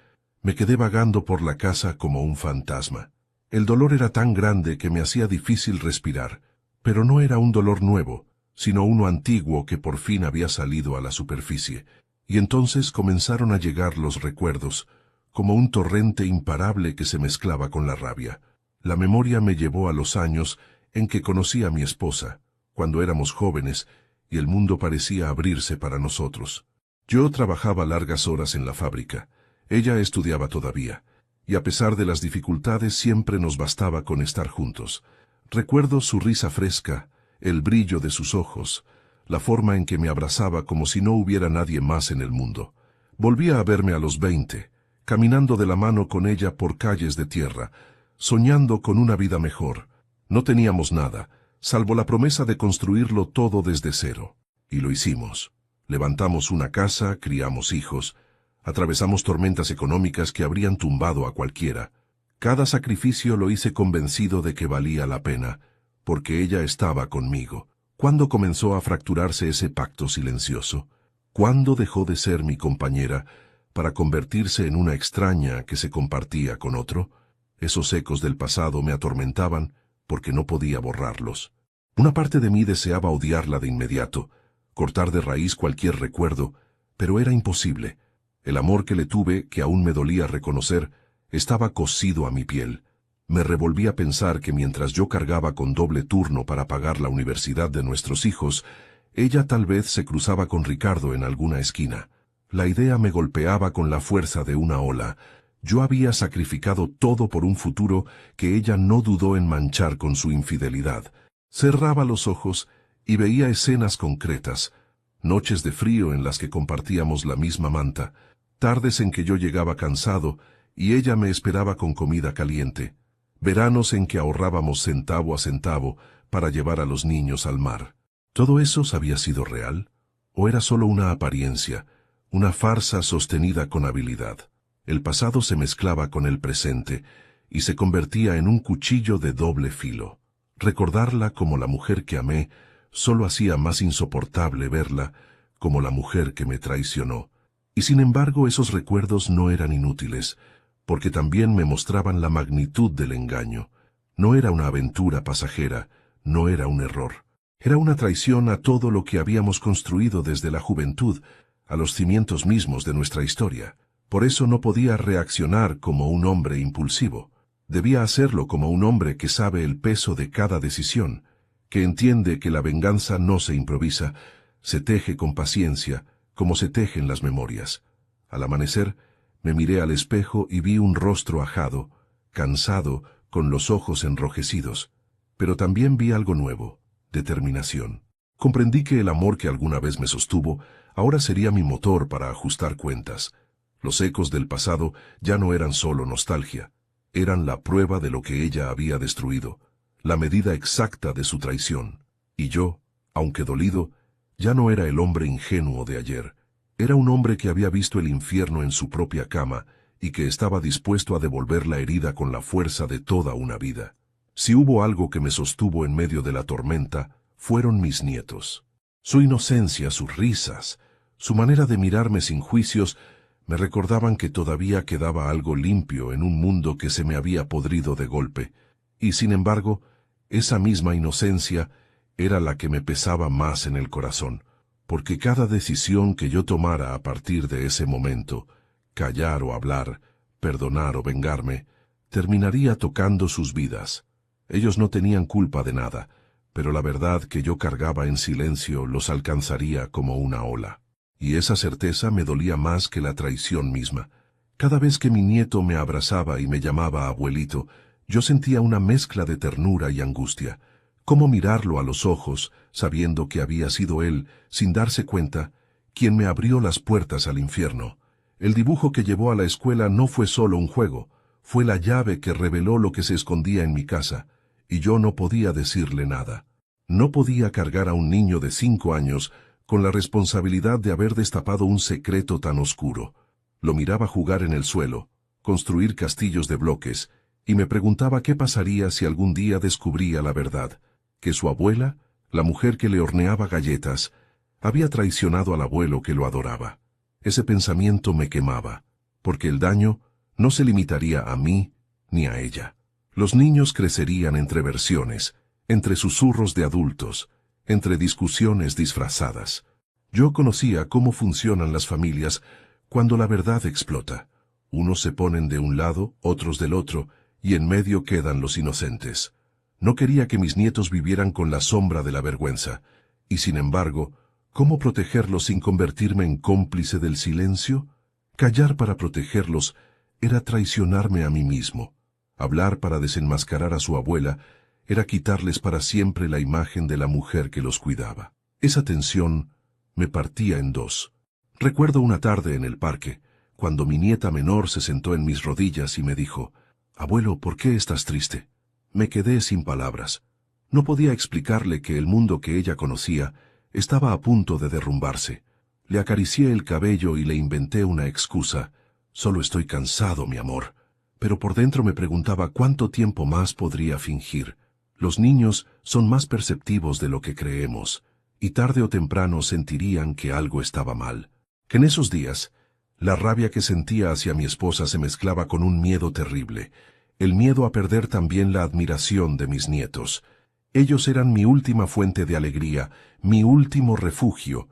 me quedé vagando por la casa como un fantasma. El dolor era tan grande que me hacía difícil respirar, pero no era un dolor nuevo, sino uno antiguo que por fin había salido a la superficie, y entonces comenzaron a llegar los recuerdos, como un torrente imparable que se mezclaba con la rabia. La memoria me llevó a los años en que conocí a mi esposa, cuando éramos jóvenes, y el mundo parecía abrirse para nosotros. Yo trabajaba largas horas en la fábrica, ella estudiaba todavía, y a pesar de las dificultades siempre nos bastaba con estar juntos. Recuerdo su risa fresca, el brillo de sus ojos, la forma en que me abrazaba como si no hubiera nadie más en el mundo. Volvía a verme a los 20, caminando de la mano con ella por calles de tierra, soñando con una vida mejor. No teníamos nada, salvo la promesa de construirlo todo desde cero. Y lo hicimos. Levantamos una casa, criamos hijos, atravesamos tormentas económicas que habrían tumbado a cualquiera. Cada sacrificio lo hice convencido de que valía la pena, porque ella estaba conmigo. ¿Cuándo comenzó a fracturarse ese pacto silencioso? ¿Cuándo dejó de ser mi compañera para convertirse en una extraña que se compartía con otro? Esos ecos del pasado me atormentaban porque no podía borrarlos. Una parte de mí deseaba odiarla de inmediato, cortar de raíz cualquier recuerdo, pero era imposible. El amor que le tuve, que aún me dolía reconocer, estaba cosido a mi piel. Me revolví a pensar que mientras yo cargaba con doble turno para pagar la universidad de nuestros hijos, ella tal vez se cruzaba con Ricardo en alguna esquina. La idea me golpeaba con la fuerza de una ola. Yo había sacrificado todo por un futuro que ella no dudó en manchar con su infidelidad. Cerraba los ojos y veía escenas concretas, noches de frío en las que compartíamos la misma manta, tardes en que yo llegaba cansado y ella me esperaba con comida caliente, veranos en que ahorrábamos centavo a centavo para llevar a los niños al mar. ¿Todo eso había sido real? ¿O era solo una apariencia, una farsa sostenida con habilidad? El pasado se mezclaba con el presente y se convertía en un cuchillo de doble filo. Recordarla como la mujer que amé solo hacía más insoportable verla como la mujer que me traicionó. Y sin embargo esos recuerdos no eran inútiles, porque también me mostraban la magnitud del engaño. No era una aventura pasajera, no era un error. Era una traición a todo lo que habíamos construido desde la juventud, a los cimientos mismos de nuestra historia. Por eso no podía reaccionar como un hombre impulsivo. Debía hacerlo como un hombre que sabe el peso de cada decisión, que entiende que la venganza no se improvisa, se teje con paciencia, como se tejen las memorias. Al amanecer, me miré al espejo y vi un rostro ajado, cansado, con los ojos enrojecidos. Pero también vi algo nuevo, determinación. Comprendí que el amor que alguna vez me sostuvo, ahora sería mi motor para ajustar cuentas. Los ecos del pasado ya no eran solo nostalgia, eran la prueba de lo que ella había destruido, la medida exacta de su traición. Y yo, aunque dolido, ya no era el hombre ingenuo de ayer. Era un hombre que había visto el infierno en su propia cama y que estaba dispuesto a devolver la herida con la fuerza de toda una vida. Si hubo algo que me sostuvo en medio de la tormenta, fueron mis nietos. Su inocencia, sus risas, su manera de mirarme sin juicios, me recordaban que todavía quedaba algo limpio en un mundo que se me había podrido de golpe, y sin embargo, esa misma inocencia era la que me pesaba más en el corazón, porque cada decisión que yo tomara a partir de ese momento, callar o hablar, perdonar o vengarme, terminaría tocando sus vidas. Ellos no tenían culpa de nada, pero la verdad que yo cargaba en silencio los alcanzaría como una ola. Y esa certeza me dolía más que la traición misma. Cada vez que mi nieto me abrazaba y me llamaba abuelito, yo sentía una mezcla de ternura y angustia. Cómo mirarlo a los ojos, sabiendo que había sido él, sin darse cuenta, quien me abrió las puertas al infierno. El dibujo que llevó a la escuela no fue solo un juego, fue la llave que reveló lo que se escondía en mi casa, y yo no podía decirle nada. No podía cargar a un niño de 5 años con la responsabilidad de haber destapado un secreto tan oscuro. Lo miraba jugar en el suelo, construir castillos de bloques, y me preguntaba qué pasaría si algún día descubría la verdad, que su abuela, la mujer que le horneaba galletas, había traicionado al abuelo que lo adoraba. Ese pensamiento me quemaba, porque el daño no se limitaría a mí ni a ella. Los niños crecerían entre versiones, entre susurros de adultos, entre discusiones disfrazadas. Yo conocía cómo funcionan las familias cuando la verdad explota. Unos se ponen de un lado, otros del otro, y en medio quedan los inocentes. No quería que mis nietos vivieran con la sombra de la vergüenza, y sin embargo, ¿cómo protegerlos sin convertirme en cómplice del silencio? Callar para protegerlos era traicionarme a mí mismo. Hablar para desenmascarar a su abuela era quitarles para siempre la imagen de la mujer que los cuidaba. Esa tensión me partía en dos. Recuerdo una tarde en el parque, cuando mi nieta menor se sentó en mis rodillas y me dijo, «Abuelo, ¿por qué estás triste?» Me quedé sin palabras. No podía explicarle que el mundo que ella conocía estaba a punto de derrumbarse. Le acaricié el cabello y le inventé una excusa. «Solo estoy cansado, mi amor». Pero por dentro me preguntaba cuánto tiempo más podría fingir. Los niños son más perceptivos de lo que creemos, y tarde o temprano sentirían que algo estaba mal. Que en esos días, la rabia que sentía hacia mi esposa se mezclaba con un miedo terrible, el miedo a perder también la admiración de mis nietos. Ellos eran mi última fuente de alegría, mi último refugio.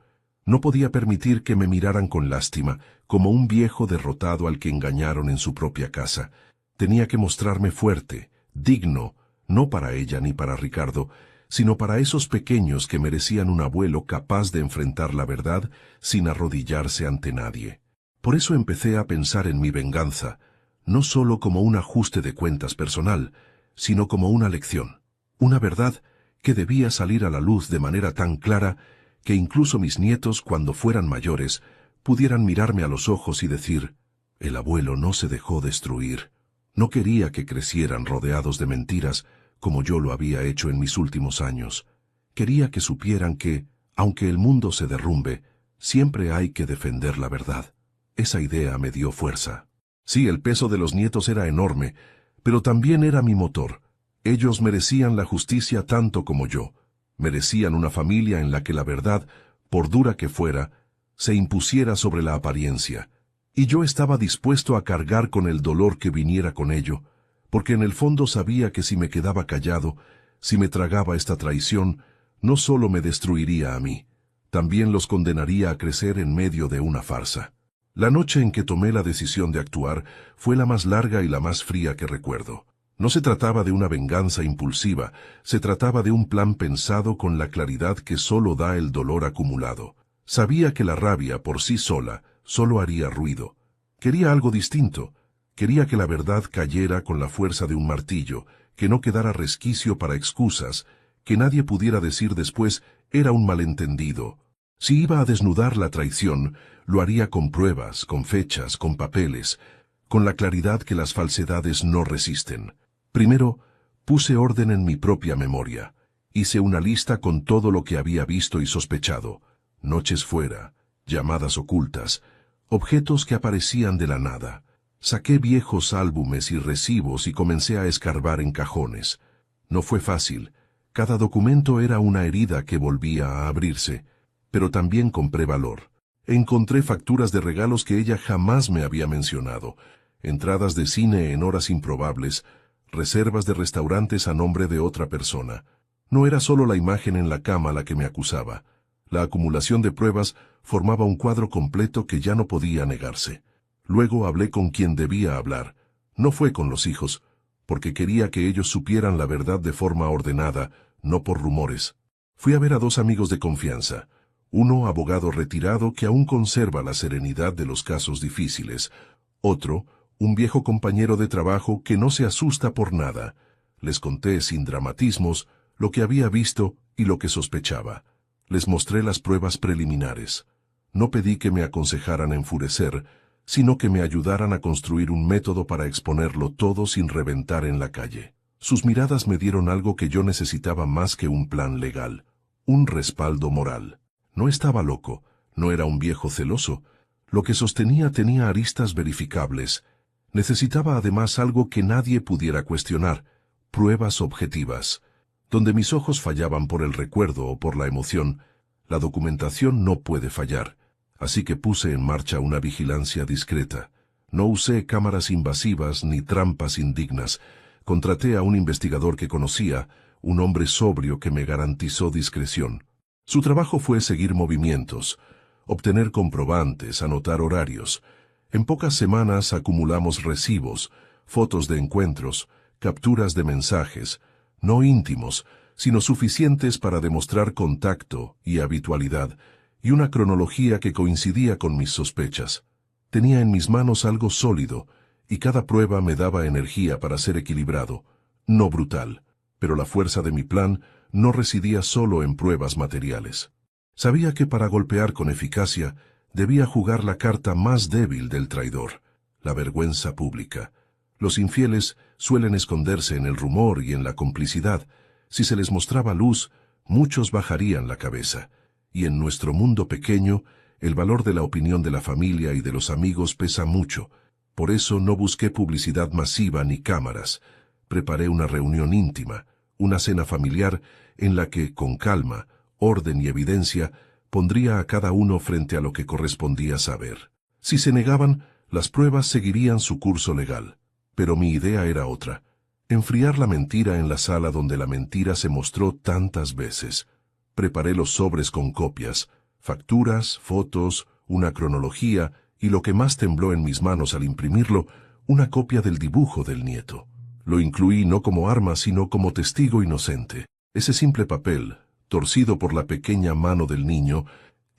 No podía permitir que me miraran con lástima, como un viejo derrotado al que engañaron en su propia casa. Tenía que mostrarme fuerte, digno, no para ella ni para Ricardo, sino para esos pequeños que merecían un abuelo capaz de enfrentar la verdad sin arrodillarse ante nadie. Por eso empecé a pensar en mi venganza, no solo como un ajuste de cuentas personal, sino como una lección, una verdad que debía salir a la luz de manera tan clara que incluso mis nietos, cuando fueran mayores, pudieran mirarme a los ojos y decir, «El abuelo no se dejó destruir». No quería que crecieran rodeados de mentiras, como yo lo había hecho en mis últimos años. Quería que supieran que, aunque el mundo se derrumbe, siempre hay que defender la verdad. Esa idea me dio fuerza. Sí, el peso de los nietos era enorme, pero también era mi motor. Ellos merecían la justicia tanto como yo. Merecían una familia en la que la verdad, por dura que fuera, se impusiera sobre la apariencia. Y yo estaba dispuesto a cargar con el dolor que viniera con ello, porque en el fondo sabía que si me quedaba callado, si me tragaba esta traición, no solo me destruiría a mí, también los condenaría a crecer en medio de una farsa. La noche en que tomé la decisión de actuar fue la más larga y la más fría que recuerdo. No se trataba de una venganza impulsiva, se trataba de un plan pensado con la claridad que solo da el dolor acumulado. Sabía que la rabia por sí sola solo haría ruido. Quería algo distinto. Quería que la verdad cayera con la fuerza de un martillo, que no quedara resquicio para excusas, que nadie pudiera decir después era un malentendido. Si iba a desnudar la traición, lo haría con pruebas, con fechas, con papeles, con la claridad que las falsedades no resisten. Primero, puse orden en mi propia memoria. Hice una lista con todo lo que había visto y sospechado. Noches fuera, llamadas ocultas, objetos que aparecían de la nada. Saqué viejos álbumes y recibos y comencé a escarbar en cajones. No fue fácil. Cada documento era una herida que volvía a abrirse, pero también compré valor. Encontré facturas de regalos que ella jamás me había mencionado, entradas de cine en horas improbables, reservas de restaurantes a nombre de otra persona. No era solo la imagen en la cama la que me acusaba. La acumulación de pruebas formaba un cuadro completo que ya no podía negarse. Luego hablé con quien debía hablar. No fue con los hijos, porque quería que ellos supieran la verdad de forma ordenada, no por rumores. Fui a ver a 2 amigos de confianza. Uno, abogado retirado que aún conserva la serenidad de los casos difíciles. Otro, un viejo compañero de trabajo que no se asusta por nada. Les conté sin dramatismos lo que había visto y lo que sospechaba. Les mostré las pruebas preliminares. No pedí que me aconsejaran enfurecer, sino que me ayudaran a construir un método para exponerlo todo sin reventar en la calle. Sus miradas me dieron algo que yo necesitaba más que un plan legal, un respaldo moral. No estaba loco, no era un viejo celoso. Lo que sostenía tenía aristas verificables. Necesitaba además algo que nadie pudiera cuestionar, pruebas objetivas. Donde mis ojos fallaban por el recuerdo o por la emoción, la documentación no puede fallar. Así que puse en marcha una vigilancia discreta. No usé cámaras invasivas ni trampas indignas. Contraté a un investigador que conocía, un hombre sobrio que me garantizó discreción. Su trabajo fue seguir movimientos, obtener comprobantes, anotar horarios. En pocas semanas acumulamos recibos, fotos de encuentros, capturas de mensajes, no íntimos, sino suficientes para demostrar contacto y habitualidad, y una cronología que coincidía con mis sospechas. Tenía en mis manos algo sólido, y cada prueba me daba energía para ser equilibrado, no brutal, pero la fuerza de mi plan no residía solo en pruebas materiales. Sabía que para golpear con eficacia debía jugar la carta más débil del traidor, la vergüenza pública. Los infieles suelen esconderse en el rumor y en la complicidad. Si se les mostraba luz, muchos bajarían la cabeza. Y en nuestro mundo pequeño, el valor de la opinión de la familia y de los amigos pesa mucho. Por eso no busqué publicidad masiva ni cámaras. Preparé una reunión íntima, una cena familiar en la que, con calma, orden y evidencia, pondría a cada uno frente a lo que correspondía saber. Si se negaban, las pruebas seguirían su curso legal. Pero mi idea era otra: enfriar la mentira en la sala donde la mentira se mostró tantas veces. Preparé los sobres con copias, facturas, fotos, una cronología y lo que más tembló en mis manos al imprimirlo, una copia del dibujo del nieto. Lo incluí no como arma sino como testigo inocente. Ese simple papel, torcido por la pequeña mano del niño,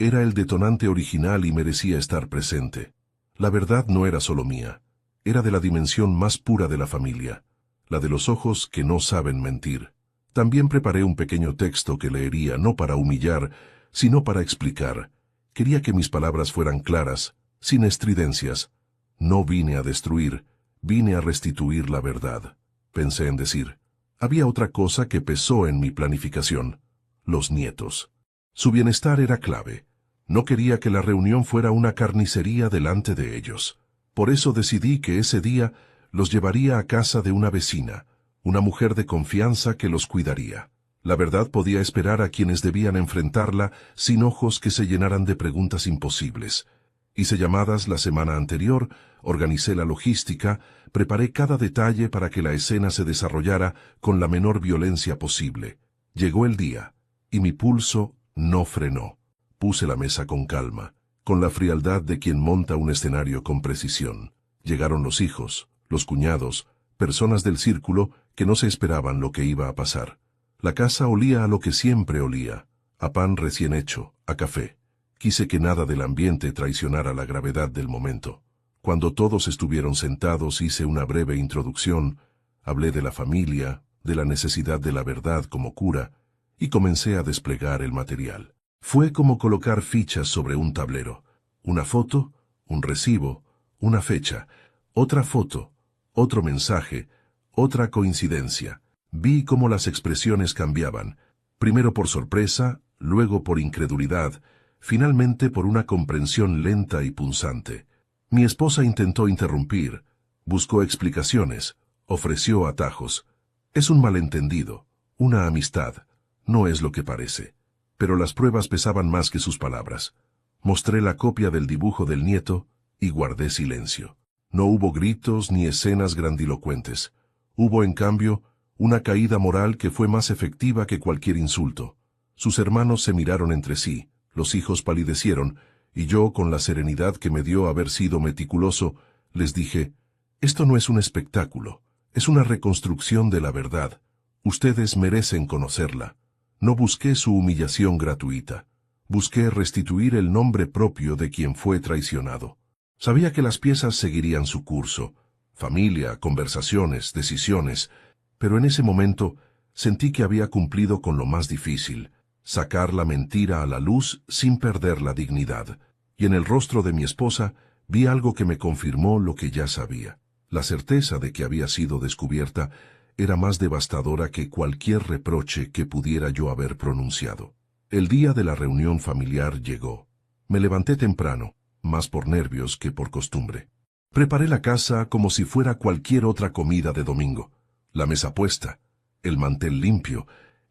era el detonante original y merecía estar presente. La verdad no era solo mía, era de la dimensión más pura de la familia, la de los ojos que no saben mentir. También preparé un pequeño texto que leería no para humillar, sino para explicar. Quería que mis palabras fueran claras, sin estridencias. No vine a destruir, vine a restituir la verdad. Pensé en decir. Había otra cosa que pesó en mi planificación: los nietos. Su bienestar era clave. No quería que la reunión fuera una carnicería delante de ellos. Por eso decidí que ese día los llevaría a casa de una vecina, una mujer de confianza que los cuidaría. La verdad podía esperar a quienes debían enfrentarla sin ojos que se llenaran de preguntas imposibles. Hice llamadas la semana anterior, organicé la logística, preparé cada detalle para que la escena se desarrollara con la menor violencia posible. Llegó el día, y mi pulso no frenó. Puse la mesa con calma, con la frialdad de quien monta un escenario con precisión. Llegaron los hijos, los cuñados, personas del círculo que no se esperaban lo que iba a pasar. La casa olía a lo que siempre olía, a pan recién hecho, a café. Quise que nada del ambiente traicionara la gravedad del momento. Cuando todos estuvieron sentados hice una breve introducción, hablé de la familia, de la necesidad de la verdad como cura, y comencé a desplegar el material. Fue como colocar fichas sobre un tablero. Una foto, un recibo, una fecha, otra foto, otro mensaje, otra coincidencia. Vi cómo las expresiones cambiaban, primero por sorpresa, luego por incredulidad, finalmente por una comprensión lenta y punzante. Mi esposa intentó interrumpir, buscó explicaciones, ofreció atajos. Es un malentendido, una amistad, no es lo que parece. Pero las pruebas pesaban más que sus palabras. Mostré la copia del dibujo del nieto y guardé silencio. No hubo gritos ni escenas grandilocuentes. Hubo, en cambio, una caída moral que fue más efectiva que cualquier insulto. Sus hermanos se miraron entre sí, los hijos palidecieron, y yo, con la serenidad que me dio haber sido meticuloso, les dije: esto no es un espectáculo, es una reconstrucción de la verdad. Ustedes merecen conocerla. No busqué su humillación gratuita. Busqué restituir el nombre propio de quien fue traicionado. Sabía que las piezas seguirían su curso. Familia, conversaciones, decisiones. Pero en ese momento sentí que había cumplido con lo más difícil: sacar la mentira a la luz sin perder la dignidad. Y en el rostro de mi esposa vi algo que me confirmó lo que ya sabía. La certeza de que había sido descubierta era más devastadora que cualquier reproche que pudiera yo haber pronunciado. El día de la reunión familiar llegó. Me levanté temprano, más por nervios que por costumbre. Preparé la casa como si fuera cualquier otra comida de domingo. La mesa puesta, el mantel limpio,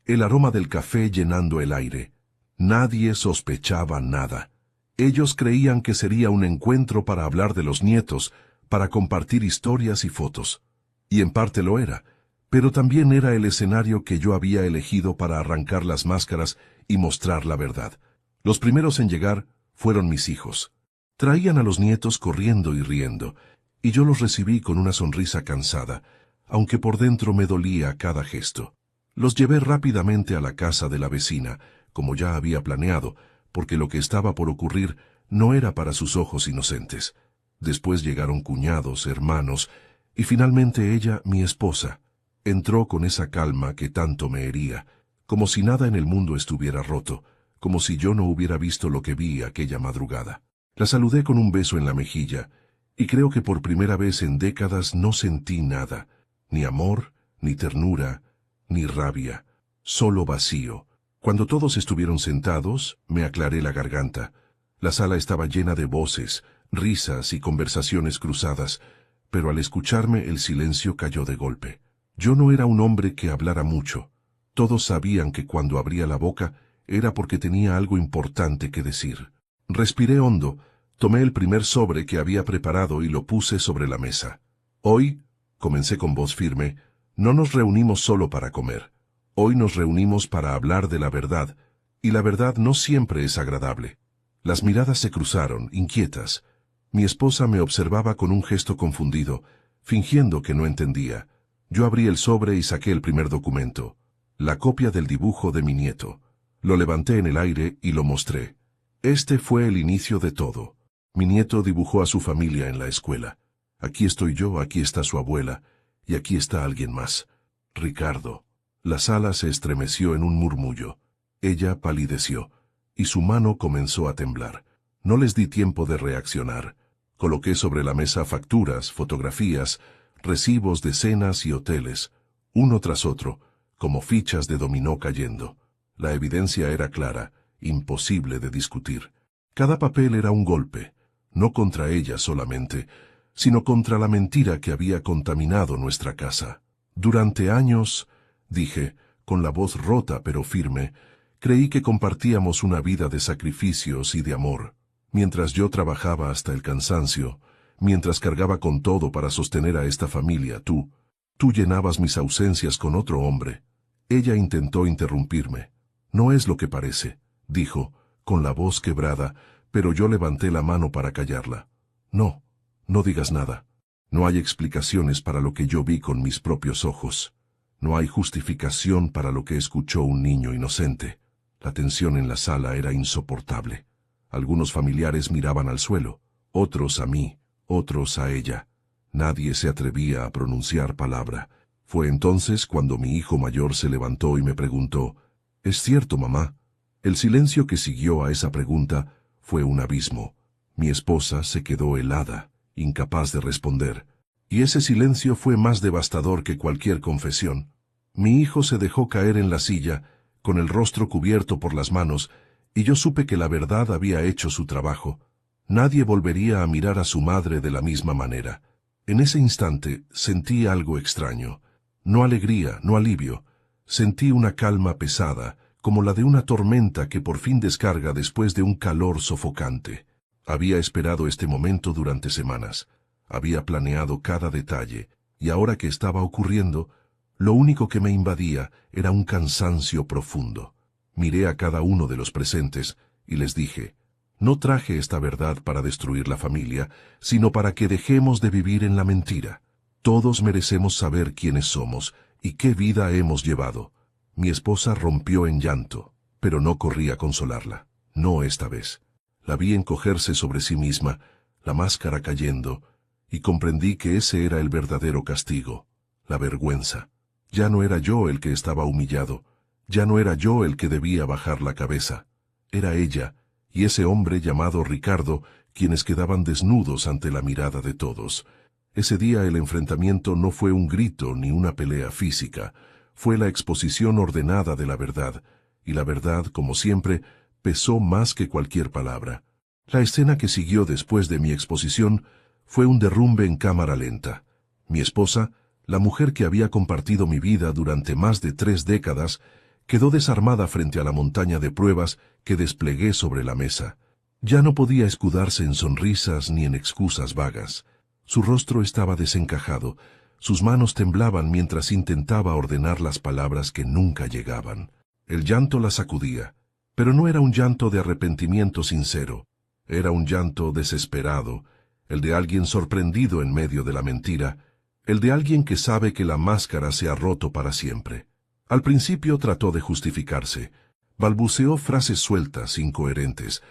el aroma del café llenando el aire. Nadie sospechaba nada. Ellos creían que sería un encuentro para hablar de los nietos, para compartir historias y fotos. Y en parte lo era, pero también era el escenario que yo había elegido para arrancar las máscaras y mostrar la verdad. Los primeros en llegar fueron mis hijos. Traían a los nietos corriendo y riendo, y yo los recibí con una sonrisa cansada, aunque por dentro me dolía cada gesto. Los llevé rápidamente a la casa de la vecina, como ya había planeado, porque lo que estaba por ocurrir no era para sus ojos inocentes. Después llegaron cuñados, hermanos, y finalmente ella, mi esposa. Entró con esa calma que tanto me hería, como si nada en el mundo estuviera roto, como si yo no hubiera visto lo que vi aquella madrugada. La saludé con un beso en la mejilla, y creo que por primera vez en décadas no sentí nada, ni amor, ni ternura, ni rabia, solo vacío. Cuando todos estuvieron sentados, me aclaré la garganta. La sala estaba llena de voces, risas y conversaciones cruzadas, pero al escucharme el silencio cayó de golpe. Yo no era un hombre que hablara mucho. Todos sabían que cuando abría la boca era porque tenía algo importante que decir. Respiré hondo, tomé el primer sobre que había preparado y lo puse sobre la mesa. Hoy, comencé con voz firme, no nos reunimos solo para comer. Hoy nos reunimos para hablar de la verdad, y la verdad no siempre es agradable. Las miradas se cruzaron, inquietas. Mi esposa me observaba con un gesto confundido, fingiendo que no entendía. Yo abrí el sobre y saqué el primer documento, la copia del dibujo de mi nieto. Lo levanté en el aire y lo mostré. Este fue el inicio de todo. Mi nieto dibujó a su familia en la escuela. Aquí estoy yo, aquí está su abuela, y aquí está alguien más. Ricardo. La sala se estremeció en un murmullo. Ella palideció, y su mano comenzó a temblar. No les di tiempo de reaccionar. Coloqué sobre la mesa facturas, fotografías, recibos de cenas y hoteles, uno tras otro, como fichas de dominó cayendo. La evidencia era clara, imposible de discutir. Cada papel era un golpe, no contra ella solamente, sino contra la mentira que había contaminado nuestra casa. Durante años, dije, con la voz rota pero firme, creí que compartíamos una vida de sacrificios y de amor. Mientras yo trabajaba hasta el cansancio, mientras cargaba con todo para sostener a esta familia, tú llenabas mis ausencias con otro hombre. Ella intentó interrumpirme. No es lo que parece, dijo, con la voz quebrada, pero yo levanté la mano para callarla. No, no digas nada. No hay explicaciones para lo que yo vi con mis propios ojos. No hay justificación para lo que escuchó un niño inocente. La tensión en la sala era insoportable. Algunos familiares miraban al suelo, otros a mí, otros a ella. Nadie se atrevía a pronunciar palabra. Fue entonces cuando mi hijo mayor se levantó y me preguntó, «¿Es cierto, mamá?» El silencio que siguió a esa pregunta fue un abismo. Mi esposa se quedó helada, incapaz de responder. Y ese silencio fue más devastador que cualquier confesión. Mi hijo se dejó caer en la silla, con el rostro cubierto por las manos, y yo supe que la verdad había hecho su trabajo. Nadie volvería a mirar a su madre de la misma manera. En ese instante sentí algo extraño. No alegría, no alivio. Sentí una calma pesada, como la de una tormenta que por fin descarga después de un calor sofocante. Había esperado este momento durante semanas. Había planeado cada detalle, y ahora que estaba ocurriendo, lo único que me invadía era un cansancio profundo. Miré a cada uno de los presentes y les dije, no traje esta verdad para destruir la familia, sino para que dejemos de vivir en la mentira. Todos merecemos saber quiénes somos y qué vida hemos llevado. Mi esposa rompió en llanto, pero no corrí a consolarla. No esta vez. La vi encogerse sobre sí misma, la máscara cayendo, y comprendí que ese era el verdadero castigo, la vergüenza. Ya no era yo el que estaba humillado, ya no era yo el que debía bajar la cabeza. Era ella, y ese hombre llamado Ricardo, quienes quedaban desnudos ante la mirada de todos. Ese día el enfrentamiento no fue un grito ni una pelea física, fue la exposición ordenada de la verdad, y la verdad, como siempre, pesó más que cualquier palabra. La escena que siguió después de mi exposición fue un derrumbe en cámara lenta. Mi esposa, la mujer que había compartido mi vida durante más de 3 décadas, quedó desarmada frente a la montaña de pruebas que desplegué sobre la mesa. Ya no podía escudarse en sonrisas ni en excusas vagas. Su rostro estaba desencajado, sus manos temblaban mientras intentaba ordenar las palabras que nunca llegaban. El llanto la sacudía, pero no era un llanto de arrepentimiento sincero, era un llanto desesperado, el de alguien sorprendido en medio de la mentira, el de alguien que sabe que la máscara se ha roto para siempre. Al principio trató de justificarse, balbuceó frases sueltas, incoherentes.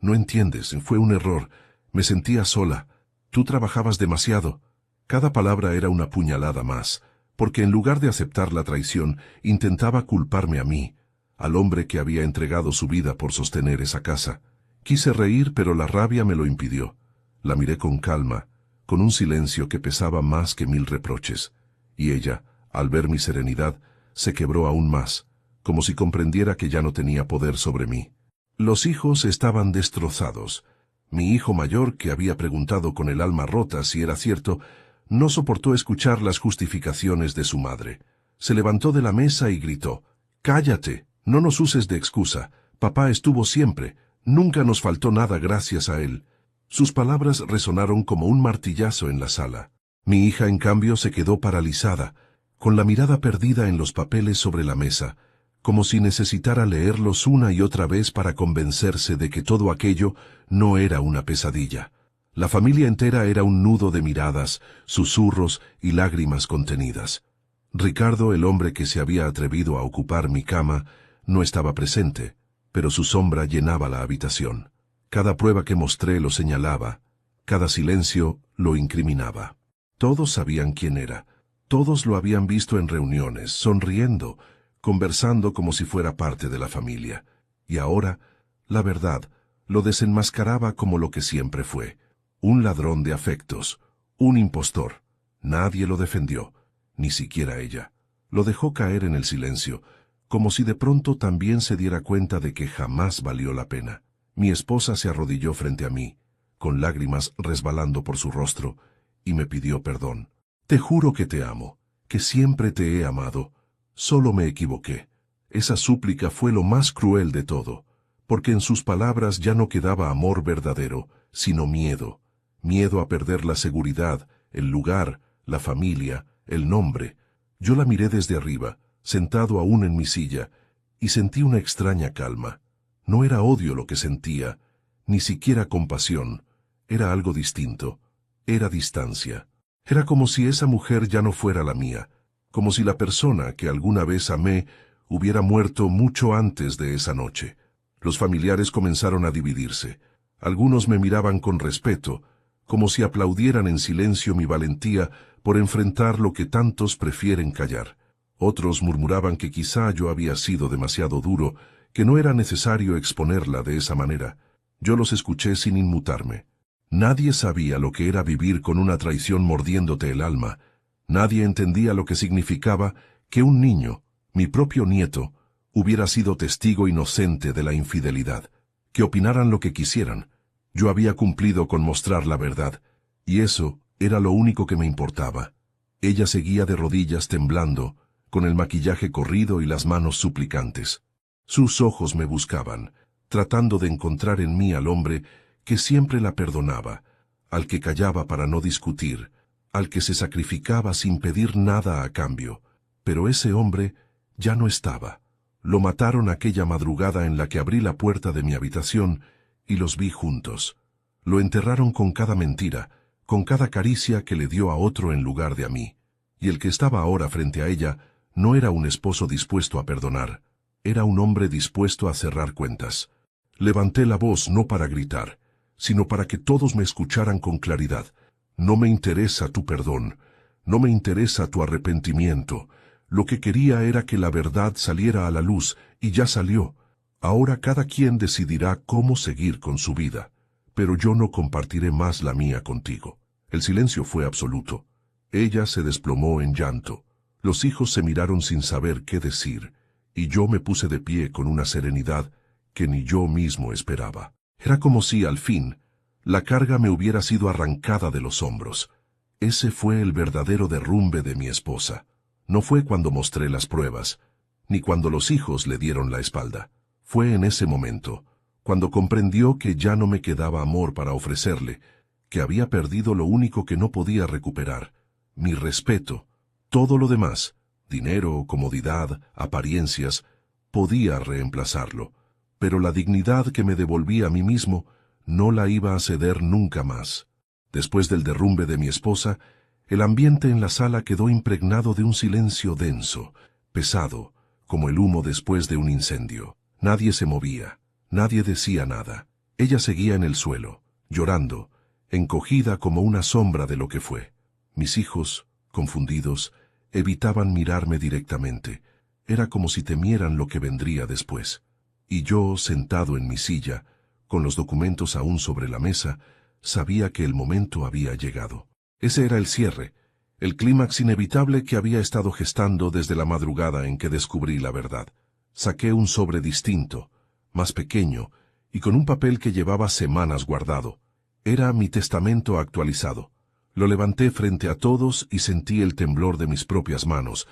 No entiendes, fue un error, me sentía sola, tú trabajabas demasiado. Cada palabra era una puñalada más, porque en lugar de aceptar la traición, intentaba culparme a mí, al hombre que había entregado su vida por sostener esa casa. Quise reír, pero la rabia me lo impidió. La miré con calma, con un silencio que pesaba más que 1000 reproches, y ella, al ver mi serenidad, se quebró aún más, como si comprendiera que ya no tenía poder sobre mí. Los hijos estaban destrozados. Mi hijo mayor, que había preguntado con el alma rota si era cierto, no soportó escuchar las justificaciones de su madre. Se levantó de la mesa y gritó: «¡Cállate! No nos uses de excusa. Papá estuvo siempre. Nunca nos faltó nada gracias a él». Sus palabras resonaron como un martillazo en la sala. Mi hija, en cambio, se quedó paralizada, con la mirada perdida en los papeles sobre la mesa, como si necesitara leerlos una y otra vez para convencerse de que todo aquello no era una pesadilla. La familia entera era un nudo de miradas, susurros y lágrimas contenidas. Ricardo, el hombre que se había atrevido a ocupar mi cama, no estaba presente, pero su sombra llenaba la habitación. Cada prueba que mostré lo señalaba, cada silencio lo incriminaba. Todos sabían quién era, todos lo habían visto en reuniones, sonriendo, conversando como si fuera parte de la familia. Y ahora, la verdad, lo desenmascaraba como lo que siempre fue: un ladrón de afectos, un impostor. Nadie lo defendió, ni siquiera ella. Lo dejó caer en el silencio, como si de pronto también se diera cuenta de que jamás valió la pena. Mi esposa se arrodilló frente a mí, con lágrimas resbalando por su rostro, y me pidió perdón. «Te juro que te amo, que siempre te he amado. Solo me equivoqué». Esa súplica fue lo más cruel de todo, porque en sus palabras ya no quedaba amor verdadero, sino miedo. Miedo a perder la seguridad, el lugar, la familia, el nombre. Yo la miré desde arriba, sentado aún en mi silla, y sentí una extraña calma. No era odio lo que sentía, ni siquiera compasión. Era algo distinto. Era distancia. Era como si esa mujer ya no fuera la mía, como si la persona que alguna vez amé hubiera muerto mucho antes de esa noche. Los familiares comenzaron a dividirse. Algunos me miraban con respeto, como si aplaudieran en silencio mi valentía por enfrentar lo que tantos prefieren callar. Otros murmuraban que quizá yo había sido demasiado duro, que no era necesario exponerla de esa manera. Yo los escuché sin inmutarme. Nadie sabía lo que era vivir con una traición mordiéndote el alma. Nadie entendía lo que significaba que un niño, mi propio nieto, hubiera sido testigo inocente de la infidelidad. Que opinaran lo que quisieran. Yo había cumplido con mostrar la verdad, y eso era lo único que me importaba. Ella seguía de rodillas temblando, con el maquillaje corrido y las manos suplicantes. Sus ojos me buscaban, tratando de encontrar en mí al hombre que siempre la perdonaba, al que callaba para no discutir, al que se sacrificaba sin pedir nada a cambio. Pero ese hombre ya no estaba. Lo mataron aquella madrugada en la que abrí la puerta de mi habitación y los vi juntos. Lo enterraron con cada mentira, con cada caricia que le dio a otro en lugar de a mí. Y el que estaba ahora frente a ella no era un esposo dispuesto a perdonar. Era un hombre dispuesto a cerrar cuentas. Levanté la voz no para gritar, sino para que todos me escucharan con claridad. No me interesa tu perdón, no me interesa tu arrepentimiento. Lo que quería era que la verdad saliera a la luz, y ya salió. Ahora cada quien decidirá cómo seguir con su vida. pero yo no compartiré más la mía contigo. El silencio fue absoluto. Ella se desplomó en llanto. Los hijos se miraron sin saber qué decir, y yo me puse de pie con una serenidad que ni yo mismo esperaba. Era como si, al fin, la carga me hubiera sido arrancada de los hombros. Ese fue el verdadero derrumbe de mi esposa. No fue cuando mostré las pruebas, ni cuando los hijos le dieron la espalda. Fue en ese momento, cuando comprendió que ya no me quedaba amor para ofrecerle, que había perdido lo único que no podía recuperar, mi respeto. Todo lo demás, dinero, comodidad, apariencias, podía reemplazarlo, pero la dignidad que me devolvía a mí mismo no la iba a ceder nunca más. Después del derrumbe de mi esposa, el ambiente en la sala quedó impregnado de un silencio denso, pesado, como el humo después de un incendio. Nadie se movía, nadie decía nada. Ella seguía en el suelo, llorando, encogida como una sombra de lo que fue. Mis hijos, confundidos, evitaban mirarme directamente. Era como si temieran lo que vendría después. Y yo, sentado en mi silla, con los documentos aún sobre la mesa, sabía que el momento había llegado. Ese era el cierre, el clímax inevitable que había estado gestando desde la madrugada en que descubrí la verdad. Saqué un sobre distinto, más pequeño, y con un papel que llevaba semanas guardado. Era mi testamento actualizado. Lo levanté frente a todos y sentí el temblor de mis propias manos,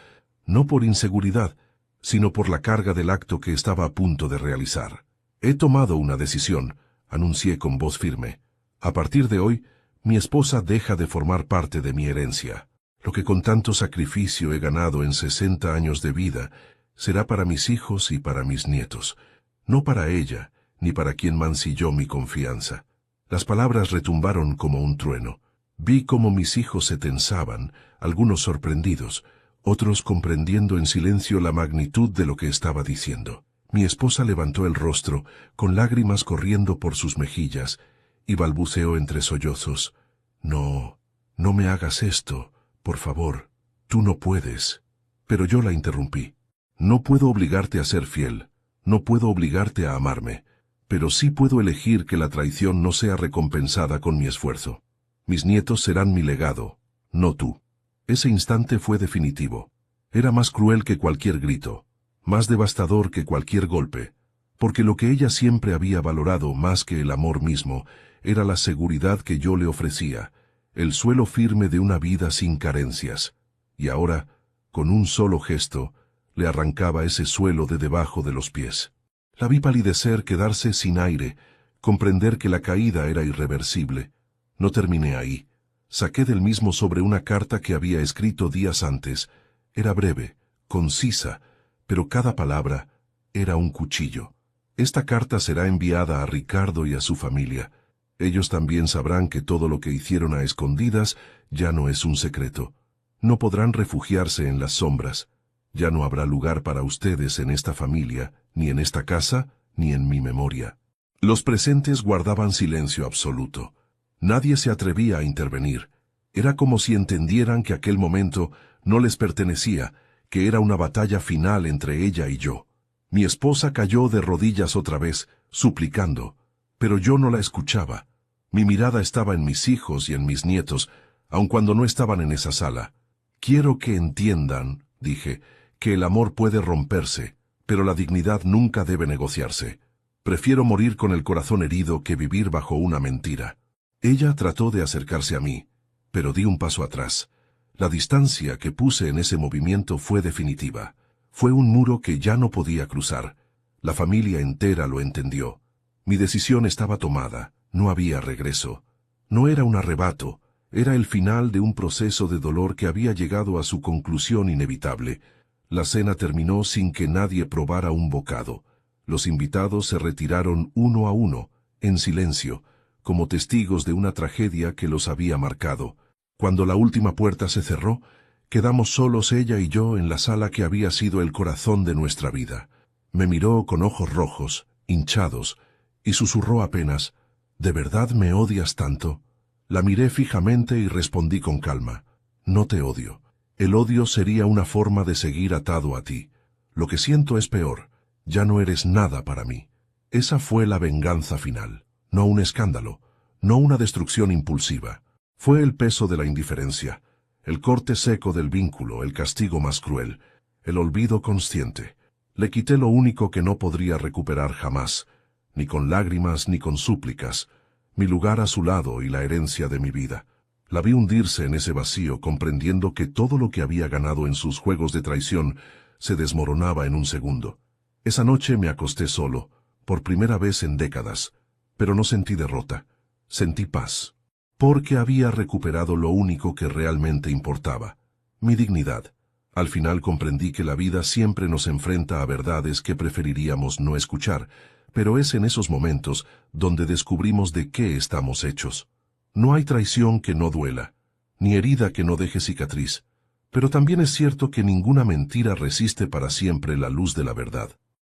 no por inseguridad, sino por la carga del acto que estaba a punto de realizar. He tomado una decisión, anuncié con voz firme. A partir de hoy, mi esposa deja de formar parte de mi herencia. Lo que con tanto sacrificio he ganado en 60 años de vida será para mis hijos y para mis nietos, no para ella, ni para quien mancilló mi confianza. Las palabras retumbaron como un trueno. Vi cómo mis hijos se tensaban, algunos sorprendidos, otros comprendiendo en silencio la magnitud de lo que estaba diciendo. Mi esposa levantó el rostro, con lágrimas corriendo por sus mejillas, y balbuceó entre sollozos: «No, no me hagas esto, por favor, tú no puedes». Pero yo la interrumpí. «No puedo obligarte a ser fiel, no puedo obligarte a amarme, pero sí puedo elegir que la traición no sea recompensada con mi esfuerzo. Mis nietos serán mi legado, no tú». Ese instante fue definitivo. Era más cruel que cualquier grito, más devastador que cualquier golpe, porque lo que ella siempre había valorado más que el amor mismo era la seguridad que yo le ofrecía, el suelo firme de una vida sin carencias. Y ahora, con un solo gesto, le arrancaba ese suelo de debajo de los pies. La vi palidecer, quedarse sin aire, comprender que la caída era irreversible. No terminé ahí. Saqué del mismo sobre una carta que había escrito días antes. Era breve, concisa, pero cada palabra era un cuchillo. Esta carta será enviada a Ricardo y a su familia. Ellos también sabrán que todo lo que hicieron a escondidas ya no es un secreto. No podrán refugiarse en las sombras. Ya no habrá lugar para ustedes en esta familia, ni en esta casa, ni en mi memoria. Los presentes guardaban silencio absoluto. Nadie se atrevía a intervenir. Era como si entendieran que aquel momento no les pertenecía, que era una batalla final entre ella y yo. Mi esposa cayó de rodillas otra vez, suplicando, pero yo no la escuchaba. Mi mirada estaba en mis hijos y en mis nietos, aun cuando no estaban en esa sala. «Quiero que entiendan», dije, «que el amor puede romperse, pero la dignidad nunca debe negociarse. Prefiero morir con el corazón herido que vivir bajo una mentira». Ella trató de acercarse a mí, pero di un paso atrás. La distancia que puse en ese movimiento fue definitiva. Fue un muro que ya no podía cruzar. La familia entera lo entendió. Mi decisión estaba tomada, no había regreso. No era un arrebato, era el final de un proceso de dolor que había llegado a su conclusión inevitable. La cena terminó sin que nadie probara un bocado. Los invitados se retiraron uno a uno, en silencio, como testigos de una tragedia que los había marcado. Cuando la última puerta se cerró, quedamos solos ella y yo en la sala que había sido el corazón de nuestra vida. Me miró con ojos rojos, hinchados, y susurró apenas: «¿De verdad me odias tanto?». La miré fijamente y respondí con calma: «No te odio. El odio sería una forma de seguir atado a ti. Lo que siento es peor. Ya no eres nada para mí». Esa fue la venganza final. No un escándalo, no una destrucción impulsiva. Fue el peso de la indiferencia, el corte seco del vínculo, el castigo más cruel, el olvido consciente. Le quité lo único que no podría recuperar jamás, ni con lágrimas ni con súplicas, mi lugar a su lado y la herencia de mi vida. La vi hundirse en ese vacío, comprendiendo que todo lo que había ganado en sus juegos de traición se desmoronaba en un segundo. Esa noche me acosté solo, por primera vez en décadas, pero no sentí derrota, sentí paz, porque había recuperado lo único que realmente importaba, mi dignidad. Al final comprendí que la vida siempre nos enfrenta a verdades que preferiríamos no escuchar, pero es en esos momentos donde descubrimos de qué estamos hechos. No hay traición que no duela, ni herida que no deje cicatriz, pero también es cierto que ninguna mentira resiste para siempre la luz de la verdad.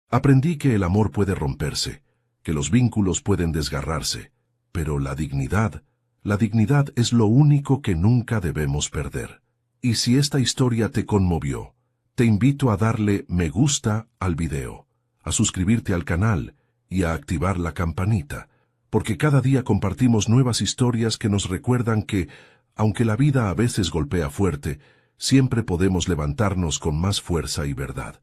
Aprendí que el amor puede romperse, que los vínculos pueden desgarrarse, pero la dignidad es lo único que nunca debemos perder. Y si esta historia te conmovió, te invito a darle me gusta al video, a suscribirte al canal y a activar la campanita, porque cada día compartimos nuevas historias que nos recuerdan que, aunque la vida a veces golpea fuerte, siempre podemos levantarnos con más fuerza y verdad.